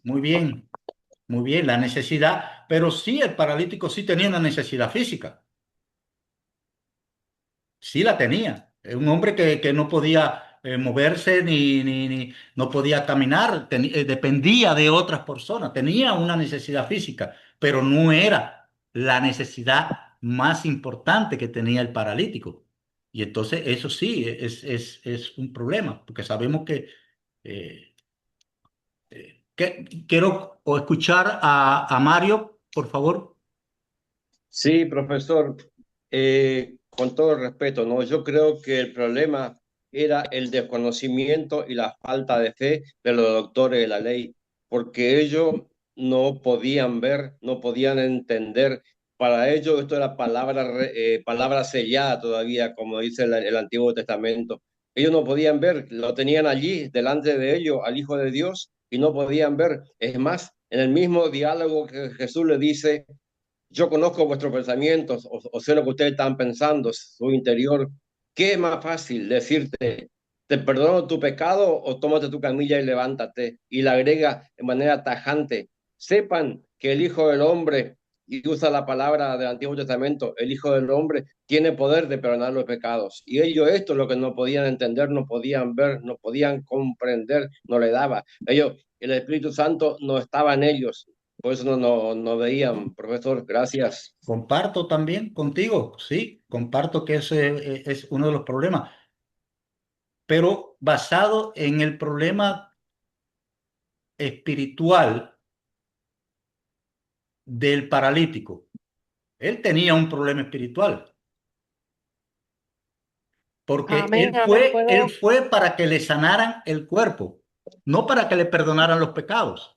muy bien, la necesidad, pero sí, el paralítico sí tenía una necesidad física. Sí la tenía. Es un hombre que no podía moverse ni no podía caminar, dependía de otras personas, tenía una necesidad física, pero no era la necesidad más importante que tenía el paralítico. Y entonces eso sí es un problema, porque sabemos eh, quiero escuchar a Mario, por favor. Sí, profesor, con todo el respeto, ¿no? Yo creo que el problema era el desconocimiento y la falta de fe de los doctores de la ley, porque ellos no podían ver, no podían entender. Para ellos esto era palabra sellada todavía, como dice el Antiguo Testamento. Ellos no podían ver, lo tenían allí delante de ellos al Hijo de Dios y no podían ver. Es más, en el mismo diálogo que Jesús le dice: yo conozco vuestros pensamientos, o sé lo que ustedes están pensando, su interior. ¿Qué es más fácil decirte, te perdono tu pecado, o tómate tu camilla y levántate? Y le agrega de manera tajante: sepan que el Hijo del Hombre, y usa la palabra del Antiguo Testamento, el Hijo del Hombre tiene poder de perdonar los pecados. Y ellos esto es lo que no podían entender, no podían ver, no podían comprender, no le daba. Ellos, el Espíritu Santo no estaba en ellos. Por eso no veían, profesor. Gracias. Comparto también contigo, sí, comparto que ese es uno de los problemas, pero basado en el problema espiritual del paralítico. Él tenía un problema espiritual, porque Amén, amén. él fue para que le sanaran el cuerpo, no para que le perdonaran los pecados.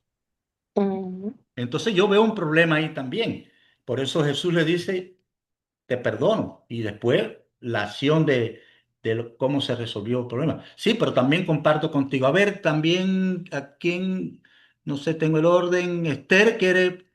Entonces yo veo un problema ahí también. Por eso Jesús le dice, te perdono. Y después la acción de cómo se resolvió el problema. Sí, pero también comparto contigo. A ver, también a quién, no sé, tengo el orden. Esther quiere.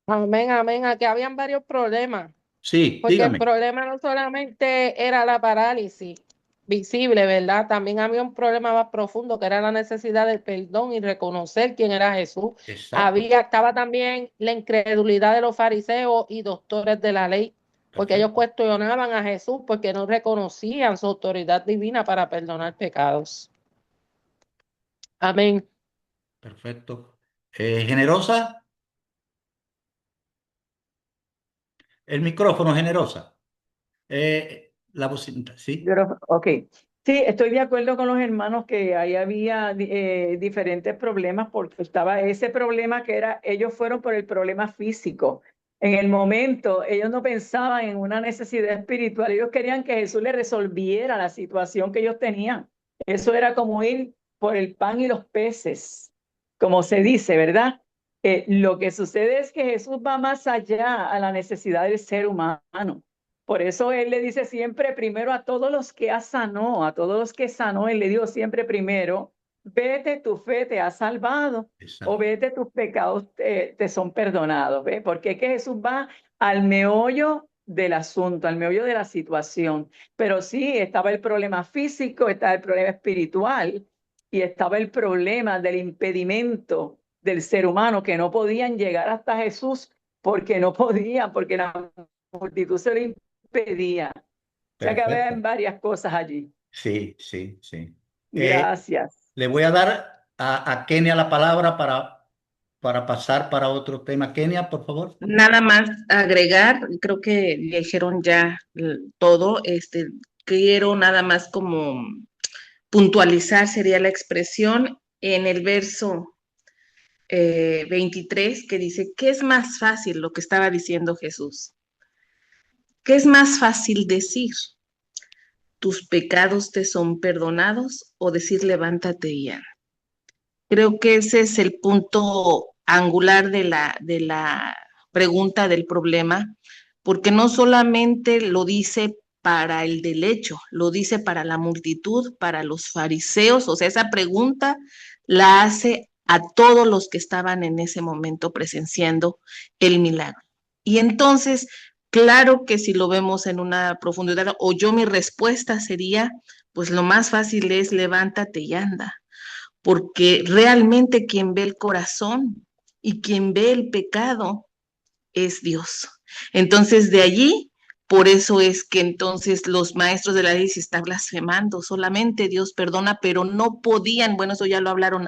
Amén, amén. Aquí habían varios problemas. Sí, Porque el dígame. problema no solamente era la parálisis visible, ¿verdad? También había un problema más profundo, que era la necesidad del perdón y reconocer quién era Jesús. Exacto. Estaba también la incredulidad de los fariseos y doctores de la ley, porque ellos cuestionaban a Jesús porque no reconocían su autoridad divina para perdonar pecados. Amén. Perfecto. Generosa. El micrófono, Generosa. La bocinita, ¿sí? Ok. Sí, estoy de acuerdo con los hermanos que ahí había diferentes problemas, porque estaba ese problema que era, ellos fueron por el problema físico. En el momento, ellos no pensaban en una necesidad espiritual, ellos querían que Jesús les resolviera la situación que ellos tenían. Eso era como ir por el pan y los peces, como se dice, ¿verdad? Lo que sucede es que Jesús va más allá a la necesidad del ser humano. Por eso él le dice siempre primero a todos los que sanó, a todos los que sanó, él le dijo siempre primero, vete, tu fe te ha salvado, Exacto. o vete, tus pecados te son perdonados, ¿ve? Porque es que Jesús va al meollo del asunto, al meollo de la situación. Pero sí, estaba el problema físico, estaba el problema espiritual y estaba el problema del impedimento del ser humano, que no podían llegar hasta Jesús porque no podían, porque la multitud se lo impedía. O sea que había Perfecto. varias cosas allí. Sí, sí, sí. Gracias. Le voy a dar a Kenia la palabra para pasar para otro tema. Kenia, por favor. Nada más agregar, creo que dijeron ya todo, quiero nada más como puntualizar sería la expresión en el verso 23 que dice, ¿qué es más fácil lo que estaba diciendo Jesús? ¿Qué es más fácil decir? ¿Tus pecados te son perdonados? O decir, levántate y anda. Creo que ese es el punto angular de la pregunta del problema, porque no solamente lo dice para el del hecho, lo dice para la multitud, para los fariseos, o sea, esa pregunta la hace a todos los que estaban en ese momento presenciando el milagro. Y entonces, claro que si lo vemos en una profundidad, o yo mi respuesta sería, pues lo más fácil es levántate y anda, porque realmente quien ve el corazón y quien ve el pecado es Dios. Entonces, de allí, por eso es que entonces los maestros de la ley se están blasfemando, solamente Dios perdona, pero no podían, bueno, eso ya lo hablaron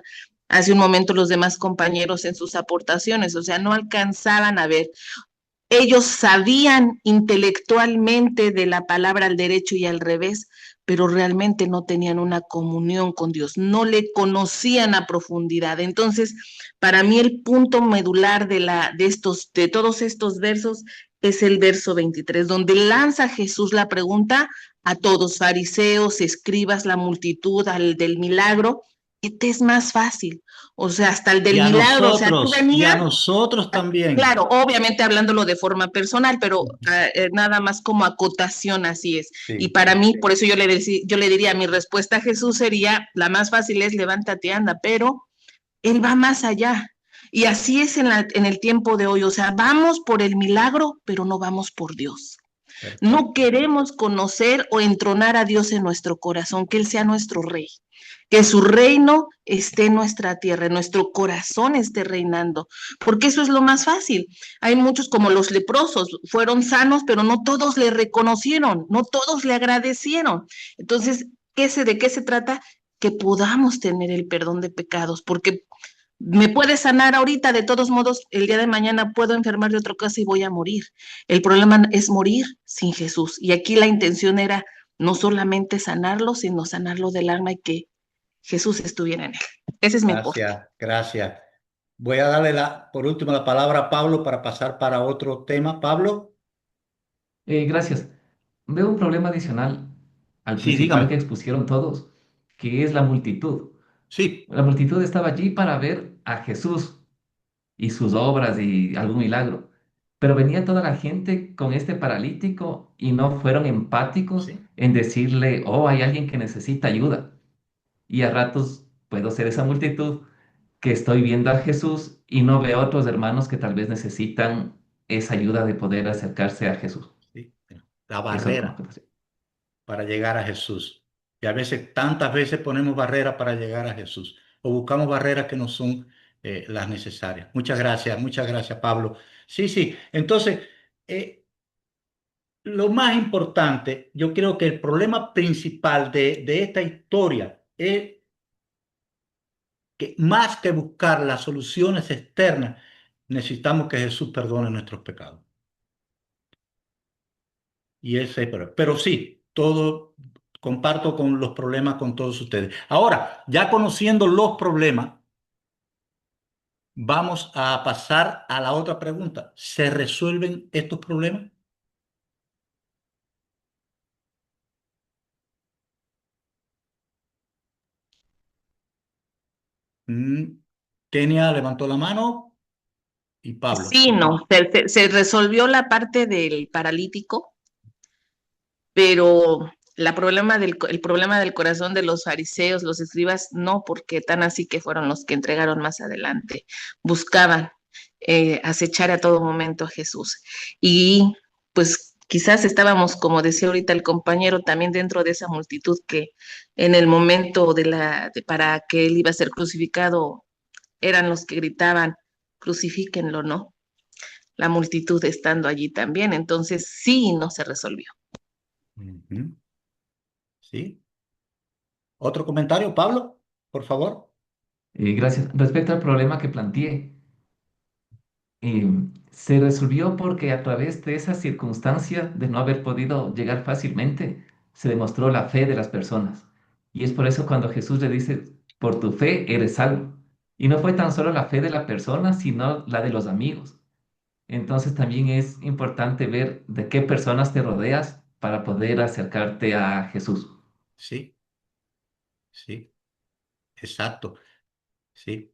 hace un momento los demás compañeros en sus aportaciones, o sea, no alcanzaban a ver. Ellos sabían intelectualmente de la palabra al derecho y al revés, pero realmente no tenían una comunión con Dios, no le conocían a profundidad. Entonces, para mí el punto medular de todos estos versos es el verso 23, donde lanza Jesús la pregunta a todos, fariseos, escribas, la multitud, al del milagro, ¿qué te es más fácil? O sea, hasta el del milagro, o sea, tú Y a venías. nosotros también. Claro, obviamente hablándolo de forma personal, pero nada más como acotación, así es. Sí. Y para mí, por eso yo le diría, mi respuesta a Jesús sería, la más fácil es levántate, anda, pero Él va más allá. Y así es en el tiempo de hoy, o sea, vamos por el milagro, pero no vamos por Dios. Perfecto. No queremos conocer o entronar a Dios en nuestro corazón, que Él sea nuestro rey, que su reino esté en nuestra tierra, en nuestro corazón esté reinando, porque eso es lo más fácil. Hay muchos como los leprosos, fueron sanos, pero no todos le reconocieron, no todos le agradecieron. Entonces, ¿de qué se trata? Que podamos tener el perdón de pecados, porque me puede sanar ahorita, de todos modos, el día de mañana puedo enfermar de otra cosa y voy a morir. El problema es morir sin Jesús. Y aquí la intención era no solamente sanarlo, sino sanarlo del alma y que Jesús estuviera en él. Ese es mi aporte. Gracias, gracias. Voy a darle por último la palabra a Pablo para pasar para otro tema. Pablo. Gracias. Veo un problema adicional al Sí, principal que dígame. expusieron todos, que es la multitud. Sí, La multitud estaba allí para ver a Jesús y sus obras y algún milagro. Pero venía toda la gente con este paralítico y no fueron empáticos sí. en decirle, oh, hay alguien que necesita ayuda. Y a ratos puedo ser esa multitud que estoy viendo a Jesús y no veo a otros hermanos que tal vez necesitan esa ayuda de poder acercarse a Jesús. Sí. La Eso como barrera que para llegar a Jesús. Y a veces, tantas veces ponemos barreras para llegar a Jesús o buscamos barreras que no son las necesarias. Muchas gracias, Pablo. Sí, sí. Entonces, lo más importante, yo creo que el problema principal de esta historia es que más que buscar las soluciones externas, necesitamos que Jesús perdone nuestros pecados. Y ese, pero sí, todo comparto con los problemas con todos ustedes. Ahora, ya conociendo los problemas, vamos a pasar a la otra pregunta. ¿Se resuelven estos problemas? Mm, Kenia levantó la mano y Pablo. Sí, no, se resolvió la parte del paralítico, pero el problema del corazón de los fariseos, los escribas, no, porque tan así que fueron los que entregaron más adelante. Buscaban acechar a todo momento a Jesús. Y pues quizás estábamos, como decía ahorita el compañero, también dentro de esa multitud que en el momento para que él iba a ser crucificado, eran los que gritaban, crucifíquenlo, ¿no? La multitud estando allí también, entonces sí, no se resolvió. Ujú. ¿Sí? ¿Otro comentario, Pablo? Por favor. Gracias. Respecto al problema que planteé, se resolvió porque a través de esa circunstancia de no haber podido llegar fácilmente, se demostró la fe de las personas. Y es por eso cuando Jesús le dice, por tu fe eres salvo. Y no fue tan solo la fe de la persona, sino la de los amigos. Entonces también es importante ver de qué personas te rodeas para poder acercarte a Jesús. Sí, sí, exacto. Sí.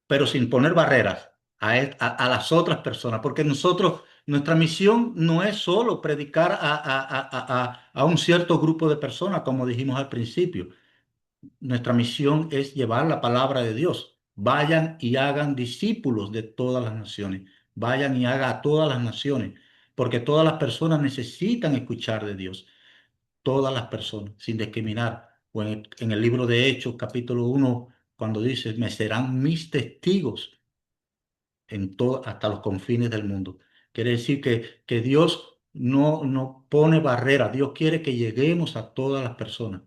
Pero sin poner barreras a las otras personas, porque nuestra misión no es solo predicar a un cierto grupo de personas, como dijimos al principio. Nuestra misión es llevar la palabra de Dios. Vayan y hagan discípulos de todas las naciones. Vayan y hagan a todas las naciones, porque todas las personas necesitan escuchar de Dios. Todas las personas, sin discriminar. O en el libro de Hechos, capítulo 1, cuando dice, me serán mis testigos hasta los confines del mundo. Quiere decir que Dios no pone barreras. Dios quiere que lleguemos a todas las personas.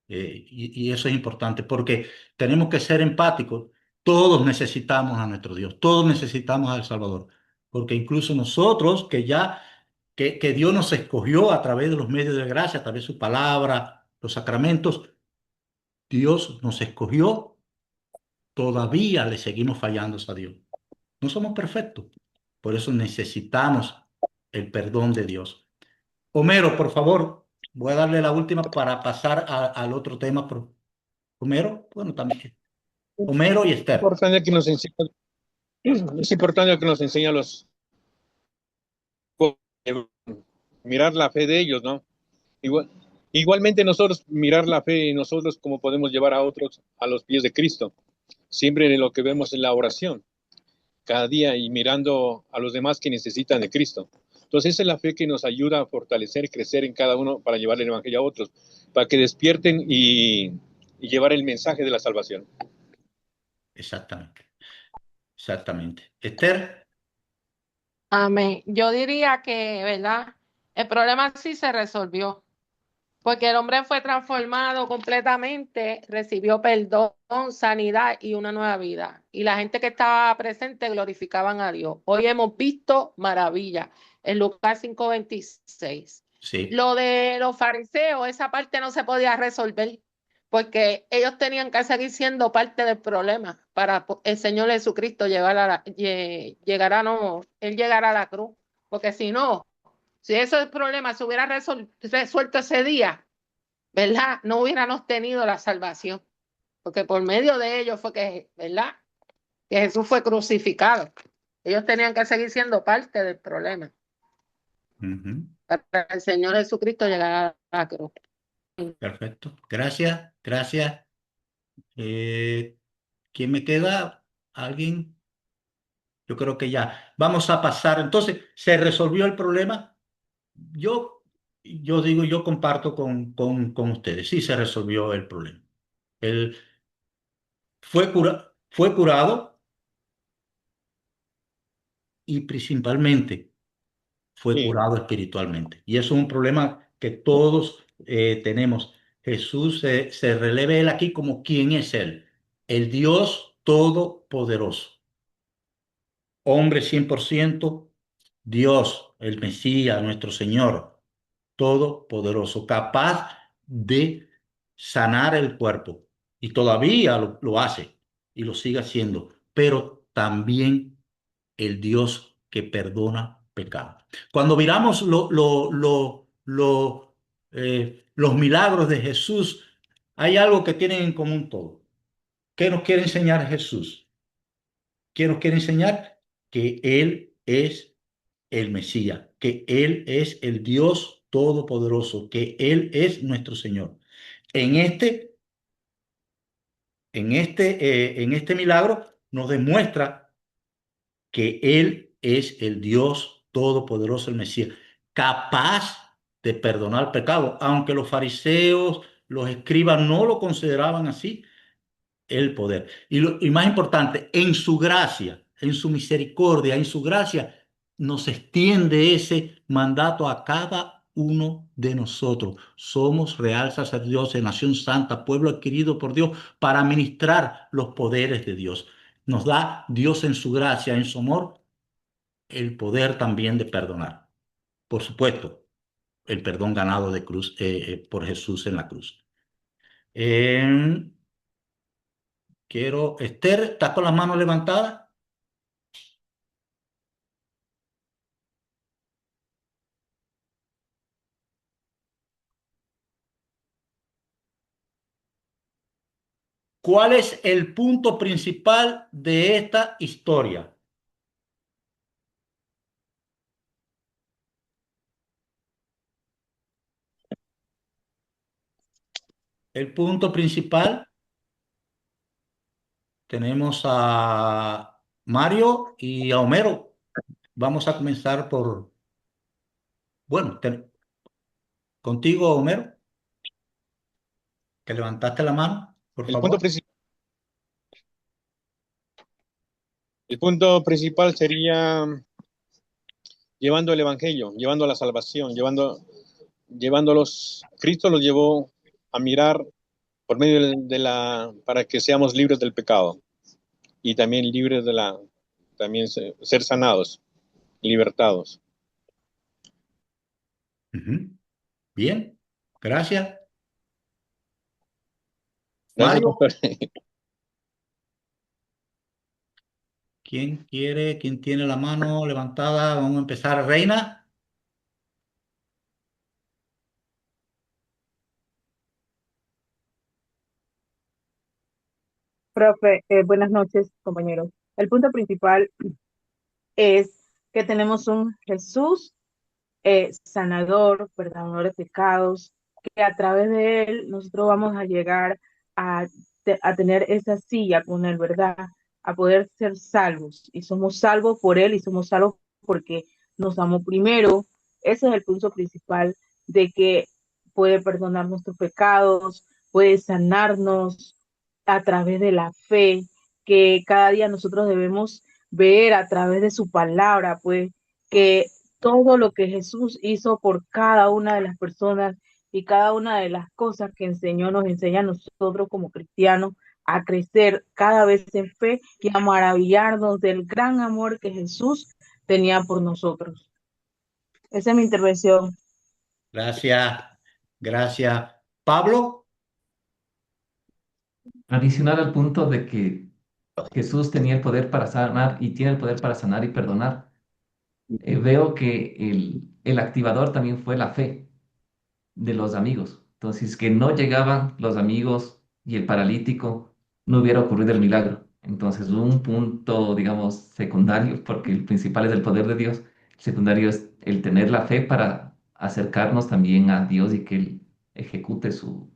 Y eso es importante porque tenemos que ser empáticos. Todos necesitamos a nuestro Dios, todos necesitamos al Salvador, porque incluso nosotros que Dios nos escogió a través de los medios de gracia, a través de su palabra, los sacramentos, Dios nos escogió, todavía le seguimos fallando a Dios. No somos perfectos, por eso necesitamos el perdón de Dios. Homero, por favor, voy a darle la última para pasar al otro tema. Homero, bueno, también. Homero y Esther. Importante que nos enseña, es importante que nos enseña mirar la fe de ellos, ¿no? Igualmente nosotros mirar la fe y nosotros cómo podemos llevar a otros a los pies de Cristo, siempre en lo que vemos en la oración, cada día y mirando a los demás que necesitan de Cristo. Entonces esa es la fe que nos ayuda a fortalecer y crecer en cada uno para llevar el Evangelio a otros, para que despierten y llevar el mensaje de la salvación. Exactamente, exactamente. Esther, Amén. Yo diría que, ¿verdad? El problema sí se resolvió, porque el hombre fue transformado completamente, recibió perdón, sanidad y una nueva vida. Y la gente que estaba presente glorificaban a Dios. Hoy hemos visto maravilla en Lucas 5:26. sí, Lo de los fariseos, esa parte no se podía resolver, porque ellos tenían que seguir siendo parte del problema para el Señor Jesucristo llegar a la cruz. Porque si no, si ese problema se hubiera resuelto ese día, ¿verdad? No hubiéramos tenido la salvación, porque por medio de ellos fue que, ¿verdad? Que Jesús fue crucificado. Ellos tenían que seguir siendo parte del problema para el Señor Jesucristo llegar a la cruz. perfecto. Gracias, gracias. ¿Quién me queda? ¿Alguien? Yo creo que ya. Vamos a pasar. Entonces, ¿se resolvió el problema? Yo digo, yo comparto con ustedes. Sí, se resolvió el problema. Él fue curado y principalmente fue Sí. curado espiritualmente. Y eso es un problema que todos tenemos. Jesús se releve él aquí como quién es él, el Dios todopoderoso, hombre 100%, Dios, el Mesías, nuestro Señor, todopoderoso, capaz de sanar el cuerpo. Y todavía lo hace y lo sigue haciendo, pero también el Dios que perdona pecado. Cuando miramos los milagros de Jesús, hay algo que tienen en común todos. ¿Qué nos quiere enseñar Jesús? ¿Qué nos quiere enseñar? Que Él es el Mesías, que Él es el Dios Todopoderoso, que Él es nuestro Señor. En en este milagro nos demuestra que Él es el Dios Todopoderoso, el Mesías, capaz de perdonar pecado, aunque los fariseos, los escribas no lo consideraban así, el poder. Y más importante, en su gracia, en su misericordia, en su gracia, nos extiende ese mandato a cada uno de nosotros. Somos real sacerdocio, nación santa, pueblo adquirido por Dios para ministrar los poderes de Dios. Nos da Dios en su gracia, en su amor, el poder también de perdonar. Por supuesto, el perdón ganado de cruz, por Jesús en la cruz. Esther, ¿estás con las manos levantadas? ¿Cuál es el punto principal de esta historia? El punto principal, tenemos a Mario y a Homero. Vamos a comenzar bueno, contigo, Homero, que levantaste la mano, por El punto favor. principal. El punto principal sería llevando el evangelio, llevando la salvación, llevándolos. Cristo los llevó a mirar por medio para que seamos libres del pecado y también libres también ser sanados, libertados. Bien, gracias. Gracias, Mario, pastor. ¿quién tiene la mano levantada? Vamos a empezar, Reina. Profe, buenas noches, compañeros. El punto principal es que tenemos un Jesús sanador, perdonador de pecados, que a través de él nosotros vamos a llegar a tener esa silla con él, ¿verdad? A poder ser salvos. Y somos salvos por él y somos salvos porque nos amó primero. Ese es el punto principal de que puede perdonar nuestros pecados, puede sanarnos a través de la fe, que cada día nosotros debemos ver a través de su palabra, pues que todo lo que Jesús hizo por cada una de las personas y cada una de las cosas que enseñó, nos enseña a nosotros como cristianos a crecer cada vez en fe y a maravillarnos del gran amor que Jesús tenía por nosotros. Esa es mi intervención. Gracias, gracias. Pablo. Adicional al punto de que Jesús tenía el poder para sanar y tiene el poder para sanar y perdonar, veo que el activador también fue la fe de los amigos. Entonces, que no llegaban los amigos y el paralítico, no hubiera ocurrido el milagro. Entonces, un punto, digamos, secundario, porque el principal es el poder de Dios, el secundario es el tener la fe para acercarnos también a Dios y que Él ejecute su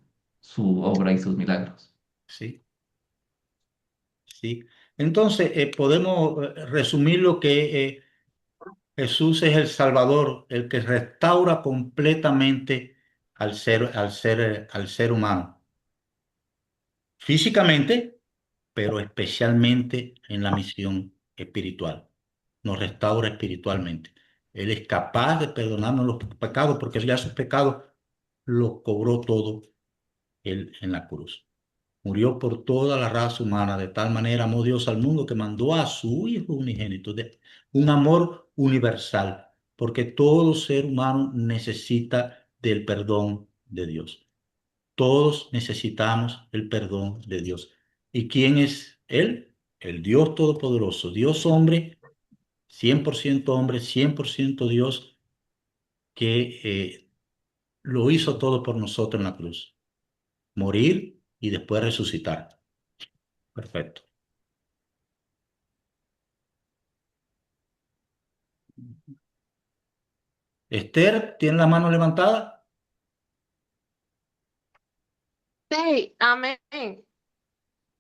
obra y sus milagros. Sí, sí. Entonces, podemos resumir lo que Jesús es el Salvador, el que restaura completamente al ser humano, físicamente, pero especialmente en la misión espiritual. Nos restaura espiritualmente. Él es capaz de perdonarnos los pecados porque ya sus pecados los cobró todo él en la cruz. Murió por toda la raza humana, de tal manera amó Dios al mundo que mandó a su Hijo unigénito, un amor universal, porque todo ser humano necesita del perdón de Dios. Todos necesitamos el perdón de Dios. ¿Y quién es Él? El Dios Todopoderoso, Dios hombre, 100% hombre, 100% Dios, que lo hizo todo por nosotros en la cruz. Morir y después resucitar. Perfecto. Esther, ¿tiene la mano levantada? Sí, amén.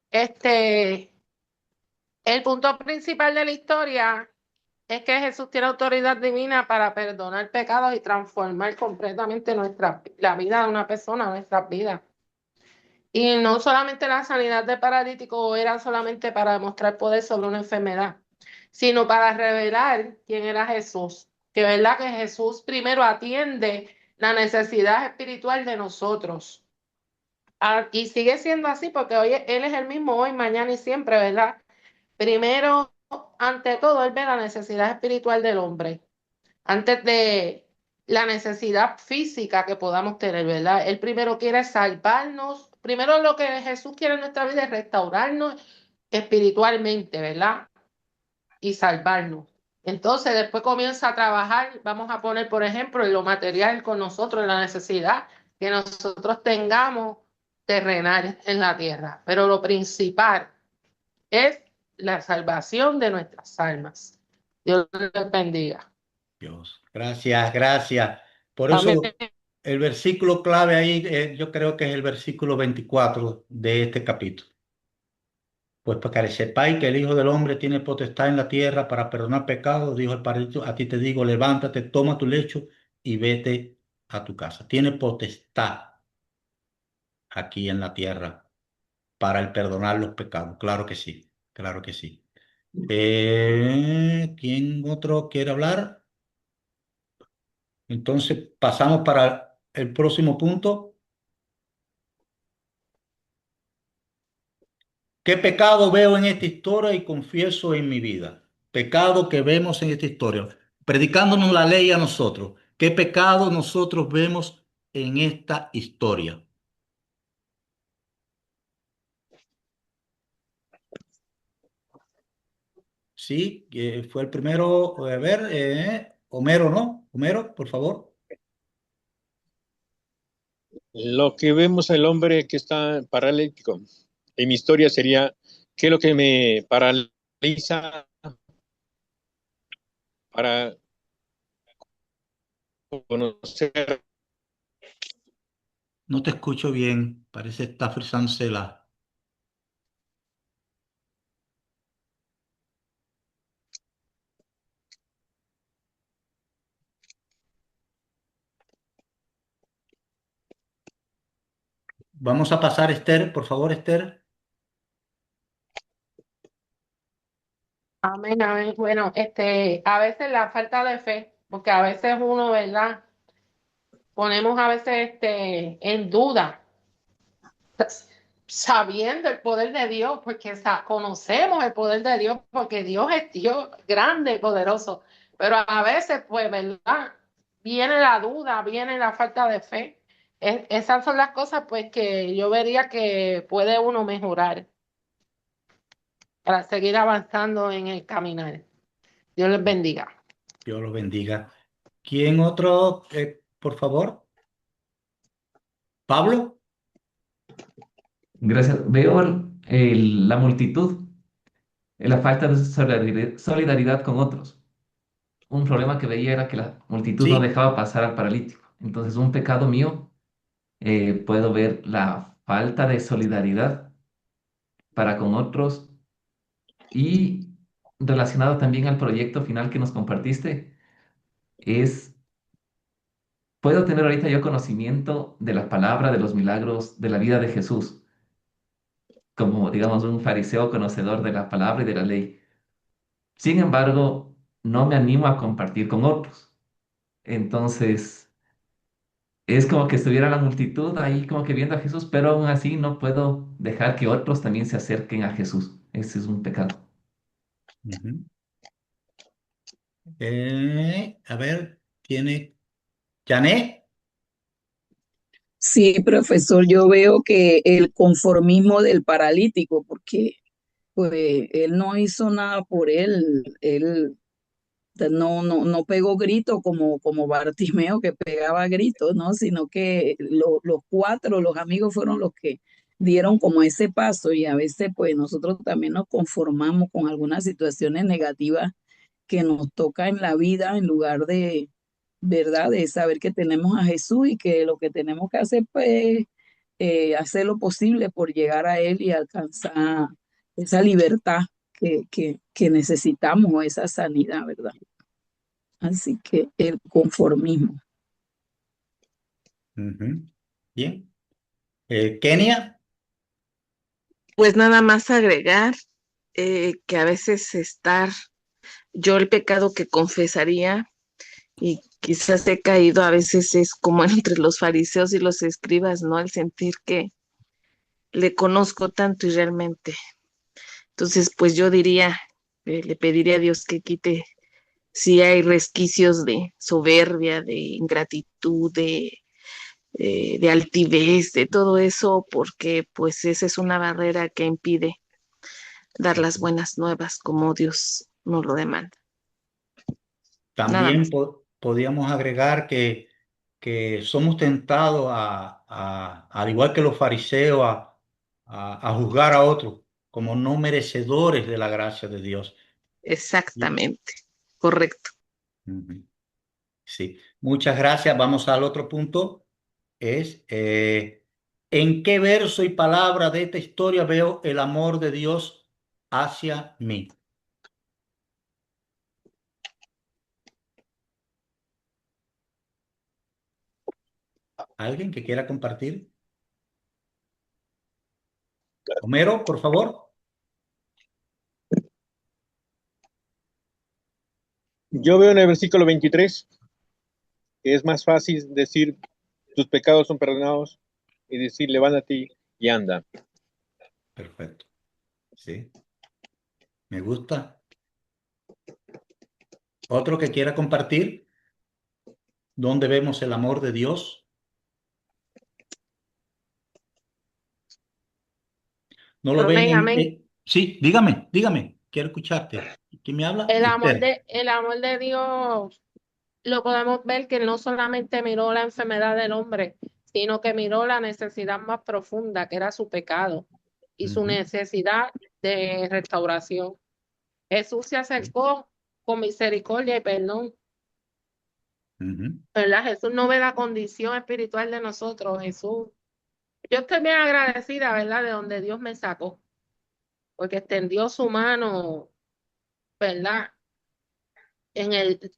Este, el punto principal de la historia es que Jesús tiene autoridad divina para perdonar pecados y transformar completamente la vida de una persona, nuestra vida. Y no solamente la sanidad del paralítico era solamente para demostrar poder sobre una enfermedad, sino para revelar quién era Jesús. Que verdad que Jesús primero atiende la necesidad espiritual de nosotros. Y sigue siendo así porque hoy Él es el mismo hoy, mañana y siempre, ¿verdad? Primero, ante todo, Él ve la necesidad espiritual del hombre, antes de la necesidad física que podamos tener, ¿verdad? Él primero quiere salvarnos. Primero lo que Jesús quiere en nuestra vida es restaurarnos espiritualmente, ¿verdad? Y salvarnos. Entonces, después comienza a trabajar, vamos a poner, por ejemplo, en lo material con nosotros, en la necesidad que nosotros tengamos terrenal en la tierra. Pero lo principal es la salvación de nuestras almas. Dios les bendiga. Dios, gracias, gracias. Por Amén. eso el versículo clave ahí, yo creo que es el versículo 24 de este capítulo. Pues para que sepáis que el Hijo del Hombre tiene potestad en la tierra para perdonar pecados, dijo el paralítico, a ti te digo, levántate, toma tu lecho y vete a tu casa. Tiene potestad aquí en la tierra para el perdonar los pecados. Claro que sí, claro que sí. ¿Quién otro quiere hablar? Entonces pasamos para el próximo punto. ¿Qué pecado veo en esta historia y confieso en mi vida? Pecado que vemos en esta historia, predicándonos la ley a nosotros. ¿Qué pecado nosotros vemos en esta historia? Sí, fue el primero, a ver, Homero, ¿no? Homero, por favor. Lo que vemos al hombre que está paralítico en mi historia sería, ¿qué es lo que me paraliza para conocer? No te escucho bien, parece que está frisándose la... Vamos a pasar, Esther, por favor, Esther. Amén, amén. Bueno, a veces la falta de fe, porque a veces uno, ¿verdad? Ponemos a veces en duda, sabiendo el poder de Dios, porque conocemos el poder de Dios, porque Dios es Dios grande y poderoso. Pero a veces, pues, ¿verdad? Viene la duda, viene la falta de fe. Esas son las cosas, pues, que yo vería que puede uno mejorar para seguir avanzando en el caminar. Dios les bendiga. Dios los bendiga. ¿Quién otro, por favor? ¿Pablo? Gracias. Veo la multitud, la falta de solidaridad con otros. Un problema que veía era que la multitud no Sí. dejaba pasar al paralítico. Entonces, un pecado mío, puedo ver la falta de solidaridad para con otros y relacionado también al proyecto final que nos compartiste, es, puedo tener ahorita yo conocimiento de la palabra, de los milagros, de la vida de Jesús, como digamos un fariseo conocedor de la palabra y de la ley. Sin embargo, no me animo a compartir con otros. Entonces, es como que estuviera la multitud ahí como que viendo a Jesús, pero aún así no puedo dejar que otros también se acerquen a Jesús. Ese es un pecado. Ujú. A ver, tiene Janet. Sí, profesor, yo veo que el conformismo del paralítico, porque pues él no hizo nada por él no pegó grito como Bartimeo que pegaba gritos, ¿no? Sino que los cuatro, los amigos fueron los que dieron como ese paso y a veces pues nosotros también nos conformamos con algunas situaciones negativas que nos toca en la vida en lugar ¿verdad? De saber que tenemos a Jesús y que lo que tenemos que hacer, pues, hacer lo posible por llegar a Él y alcanzar esa libertad que necesitamos, o esa sanidad, ¿verdad? Así que el conformismo. Ujú. Bien. Kenia. Pues nada más agregar que a veces yo el pecado que confesaría y quizás he caído a veces es como entre los fariseos y los escribas, ¿no? Al sentir que le conozco tanto y realmente. Entonces, pues yo diría, le pediría a Dios que quite si hay resquicios de soberbia, de ingratitud, de altivez, de todo eso, porque pues esa es una barrera que impide dar las buenas nuevas como Dios nos lo demanda. Nada También más. podríamos agregar que somos tentados al igual que los fariseos, a juzgar a otros como no merecedores de la gracia de Dios. Exactamente, correcto. Ujú. Sí, muchas gracias. Vamos al otro punto. Es, ¿en qué verso y palabra de esta historia veo el amor de Dios hacia mí? ¿Alguien que quiera compartir? Homero, por favor. Yo veo en el versículo 23 que es más fácil decir tus pecados son perdonados y decir levántate y anda. Perfecto. Sí, me gusta. ¿Otro que quiera compartir? ¿Dónde vemos el amor de Dios? ¿No lo ven Amén, amén. Sí, dígame. Quiero escucharte. ¿Quién me habla? Esther. El amor de Dios lo podemos ver que no solamente miró la enfermedad del hombre, sino que miró la necesidad más profunda, que era su pecado y su Ujú, necesidad de restauración. Jesús se acercó con misericordia y perdón, ujú, ¿verdad? Jesús no ve la condición espiritual de nosotros, Jesús. Yo estoy bien agradecida, ¿verdad? De donde Dios me sacó, porque extendió su mano, ¿verdad?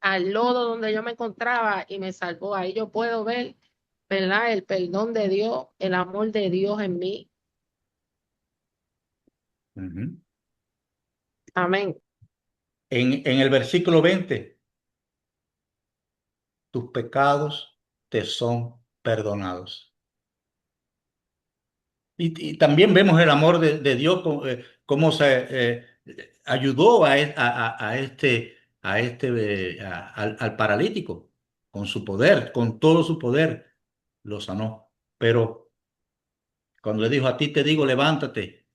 Al lodo donde yo me encontraba y me salvó. Ahí yo puedo ver, ¿verdad? El perdón de Dios, el amor de Dios en mí. ujú. Amén. En el versículo 20, tus pecados te son perdonados. Y también vemos el amor de Dios, cómo se ayudó al paralítico con su poder, con todo su poder, lo sanó. Pero cuando le dijo, a ti te digo, levántate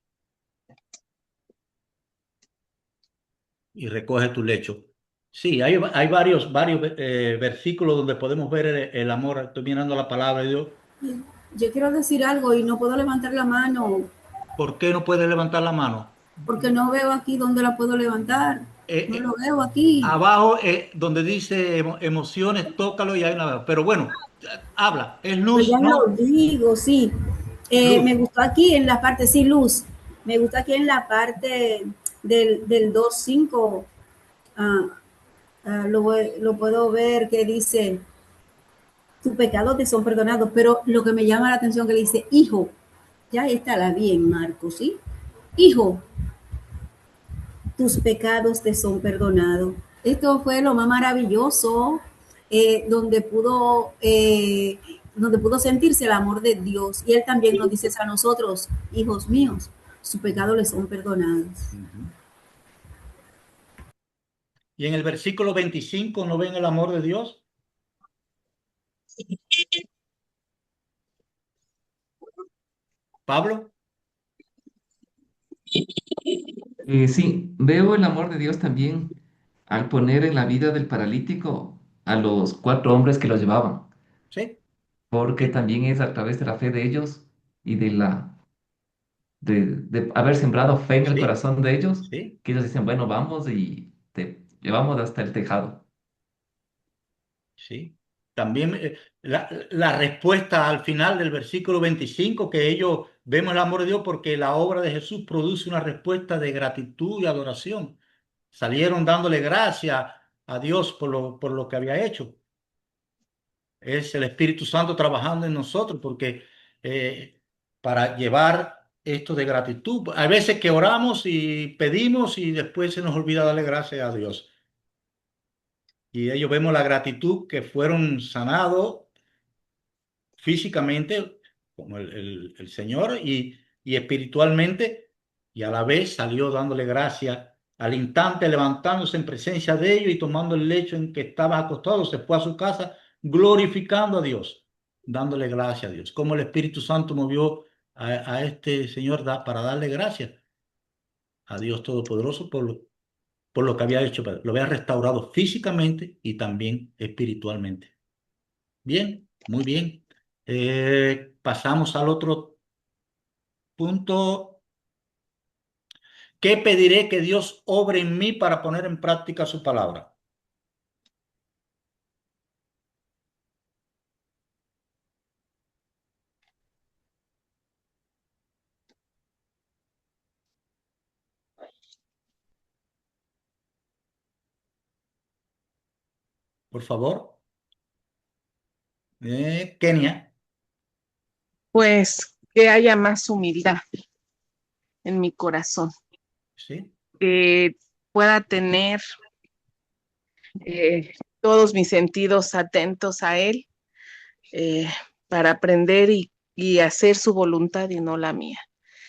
y recoge tu lecho. Sí, hay varios versículos donde podemos ver el amor. Estoy mirando la palabra de Dios. Yo quiero decir algo y no puedo levantar la mano ¿Por qué no puedes levantar la mano? porque no veo aquí dónde la puedo levantar. Eh, No eh, lo veo aquí. Abajo, donde dice emociones, tócalo y hay una. Pero bueno, habla, es Pues luz, ya lo ¿no? digo, sí. Me Luz. gustó aquí en la parte, sí, luz. Me gusta aquí en la parte del 2.5. ah, lo puedo ver que dice, tus pecados te son perdonados, pero lo que me llama la atención que le dice, hijo, ya está la bien, Marcos, ¿sí? Hijo, tus pecados te son perdonados. Esto fue lo más maravilloso, donde pudo sentirse el amor de Dios. Y Él también nos dice a nosotros, hijos míos, sus pecados les son perdonados. Ujú. Y en el versículo 25, ¿no ven el amor de Dios? Pablo. Sí, veo el amor de Dios también al poner en la vida del paralítico a los cuatro hombres que lo llevaban, Sí, porque sí, también es a través de la fe de ellos y de haber sembrado fe en el sí, corazón de ellos, sí, que ellos dicen, bueno, vamos y te llevamos hasta el tejado. sí. También la respuesta al final del versículo 25, que ellos vemos el amor de Dios porque la obra de Jesús produce una respuesta de gratitud y adoración. Salieron dándole gracias a Dios por lo que había hecho. Es el Espíritu Santo trabajando en nosotros porque para llevar esto de gratitud. Hay veces que oramos y pedimos y después se nos olvida darle gracias a Dios. Y ellos vemos la gratitud que fueron sanados físicamente como el Señor y espiritualmente, y a la vez salió dándole gracias al instante, levantándose en presencia de ellos y tomando el lecho en que estaba acostado, se fue a su casa glorificando a Dios, dándole gracias a Dios. Como el Espíritu Santo movió a este Señor para darle gracias a Dios Todopoderoso por lo que había hecho, lo había restaurado físicamente y también espiritualmente. Bien, muy bien. Pasamos al otro punto. ¿Qué pediré que Dios obre en mí para poner en práctica su palabra? Por favor. Kenia. Pues que haya más humildad en mi corazón, Sí. que pueda tener todos mis sentidos atentos a Él para aprender y hacer su voluntad y no la mía.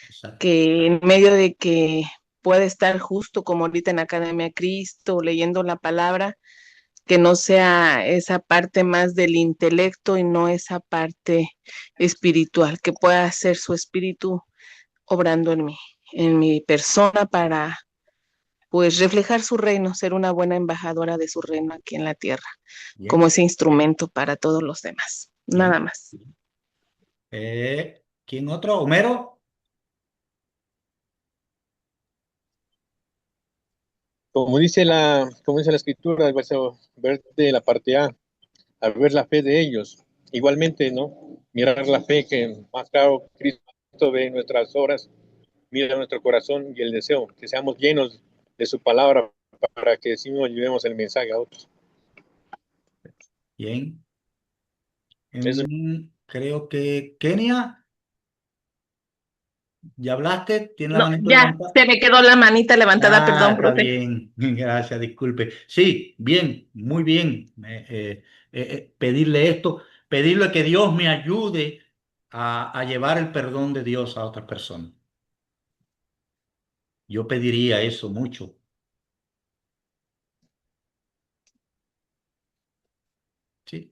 Exacto. Que en medio de que puede estar justo como ahorita en Academia Cristo, leyendo la palabra, que no sea esa parte más del intelecto y no esa parte espiritual, que pueda ser su espíritu obrando en mi persona para pues reflejar su reino, ser una buena embajadora de su reino aquí en la tierra, Bien. como ese instrumento para todos los demás. Bien. Nada más. ¿Quién otro? ¿Homero? Como dice la escritura, el verso ver de la parte A, al ver la fe de ellos. Igualmente, ¿no? Mirar la fe que más claro Cristo ve en nuestras obras, mira nuestro corazón y el deseo, que seamos llenos de su palabra para que así nos llevemos el mensaje a otros. Bien. Eso. Creo que Kenia, ¿ya hablaste? ¿Tiene la No, manito ya, levantada? se me quedó la manita levantada, perdón, Está profe. bien. Gracias, disculpe. Sí, bien, muy bien. Pedirle esto, pedirle que Dios me ayude a llevar el perdón de Dios a otras personas. Yo pediría eso mucho. Sí.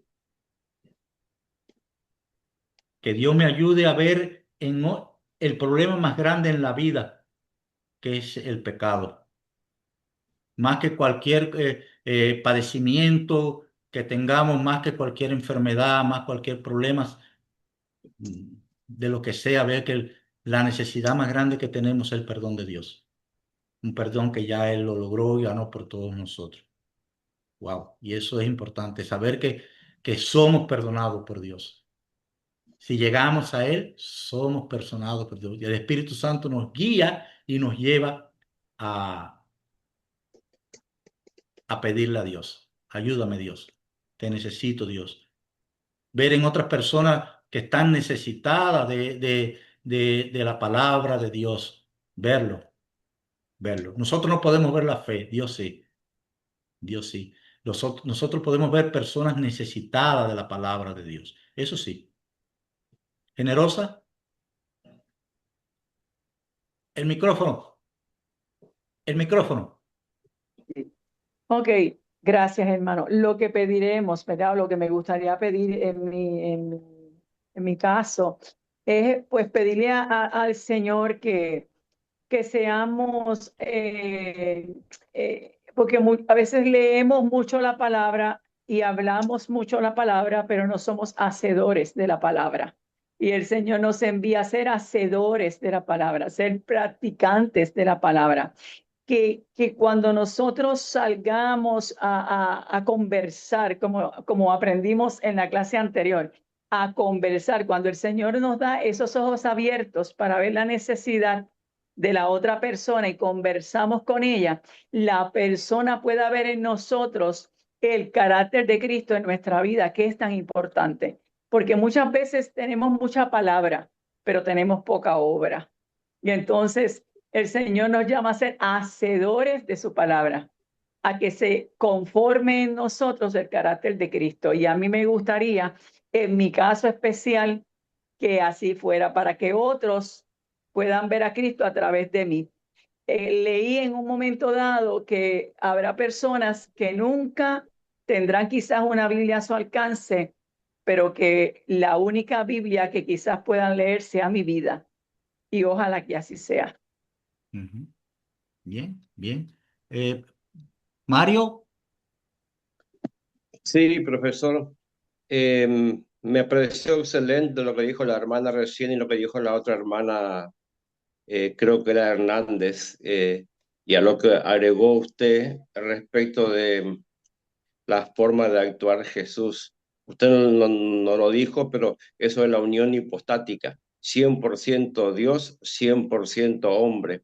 Que Dios me ayude a ver el problema más grande en la vida, que es el pecado. Más que cualquier padecimiento que tengamos, más que cualquier enfermedad, más cualquier problema de lo que sea, ver que la necesidad más grande que tenemos es el perdón de Dios. Un perdón que ya Él lo logró y ganó por todos nosotros. Wow. Y eso es importante, saber que somos perdonados por Dios. Si llegamos a Él, somos perdonados por Dios. Y el Espíritu Santo nos guía y nos lleva a pedirle a Dios. Ayúdame, Dios. Te necesito, Dios. Ver en otras personas que están necesitadas de la palabra de Dios. Verlo. Nosotros no podemos ver la fe, Dios sí. Dios sí. Nosotros podemos ver personas necesitadas de la palabra de Dios. Eso sí. Generosa. El micrófono. El micrófono. Ok, gracias, hermano. Lo que pediremos, ¿verdad? Lo que me gustaría pedir en mi caso es pues pedirle al Señor que seamos, porque a veces leemos mucho la palabra y hablamos mucho la palabra, pero no somos hacedores de la palabra. Y el Señor nos envía a ser hacedores de la palabra, ser practicantes de la palabra. que cuando nosotros salgamos a conversar, como aprendimos en la clase anterior, a conversar, cuando el Señor nos da esos ojos abiertos para ver la necesidad de la otra persona y conversamos con ella, la persona pueda ver en nosotros el carácter de Cristo en nuestra vida, que es tan importante, porque muchas veces tenemos mucha palabra, pero tenemos poca obra. Y entonces el Señor nos llama a ser hacedores de su palabra, a que se conforme en nosotros el carácter de Cristo. Y a mí me gustaría, en mi caso especial, que así fuera, para que otros puedan ver a Cristo a través de mí. Leí en un momento dado que habrá personas que nunca tendrán quizás una Biblia a su alcance, pero que la única Biblia que quizás puedan leer sea mi vida. Y ojalá que así sea. Ujú. Bien, bien. Mario, Sí, profesor. Me pareció excelente lo que dijo la hermana recién y lo que dijo la otra hermana, creo que era Hernández, y a lo que agregó usted respecto de la forma de actuar Jesús. Usted no lo dijo, pero eso es la unión hipostática, 100% Dios, 100% hombre.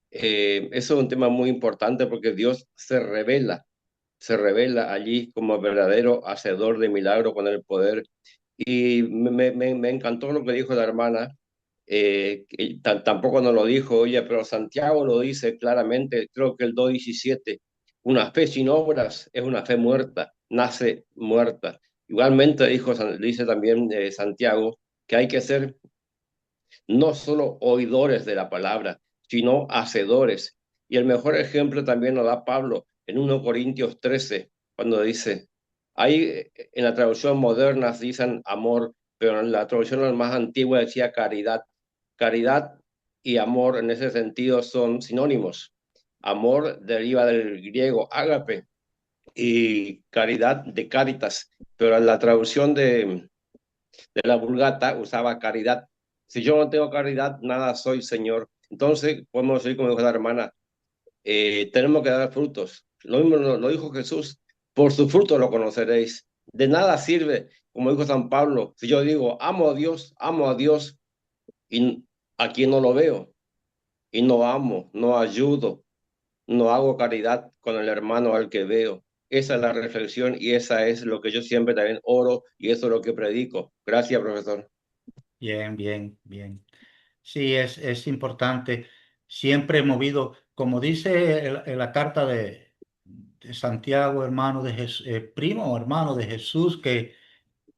Eso es un tema muy importante porque Dios se revela allí como verdadero hacedor de milagros con el poder. Y me encantó lo que dijo la hermana, que tampoco nos lo dijo ella, pero Santiago lo dice claramente, creo que el 2:17, una fe sin obras es una fe muerta, nace muerta. Igualmente dice también Santiago que hay que ser no solo oidores de la palabra, sino hacedores. Y el mejor ejemplo también lo da Pablo en 1 Corintios 13, cuando dice, ahí en la traducción moderna dicen amor, pero en la traducción más antigua decía caridad. Caridad y amor en ese sentido son sinónimos. Amor deriva del griego ágape y caridad de caritas, pero en la traducción de la Vulgata usaba caridad. Si yo no tengo caridad, nada soy, Señor. Entonces, podemos decir, como dijo la hermana, tenemos que dar frutos. Lo mismo lo dijo Jesús, por su fruto lo conoceréis. De nada sirve, como dijo San Pablo, si yo digo, amo a Dios, y a quien no lo veo, y no amo, no ayudo, no hago caridad con el hermano al que veo. Esa es la reflexión y esa es lo que yo siempre también oro y eso es lo que predico. Gracias, profesor. bien, bien, bien. Sí, es importante. Siempre he movido, como dice en la carta de Santiago, hermano de Jesús, primo o hermano de Jesús, que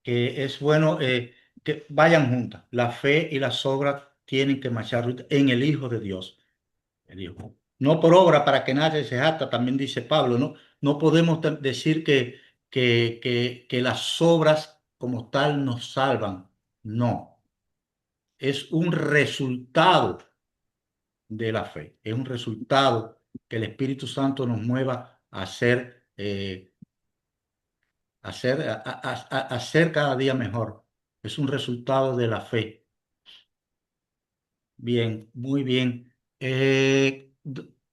es bueno que vayan juntas. La fe y las obras tienen que marchar en el Hijo de Dios. El Hijo. No por obra para que nadie se jacta, también dice Pablo, ¿no? No podemos decir que las obras como tal nos salvan. No, es un resultado de la fe. Es un resultado que el Espíritu Santo nos mueva a hacer, a hacer cada día mejor. Es un resultado de la fe. Bien, muy bien.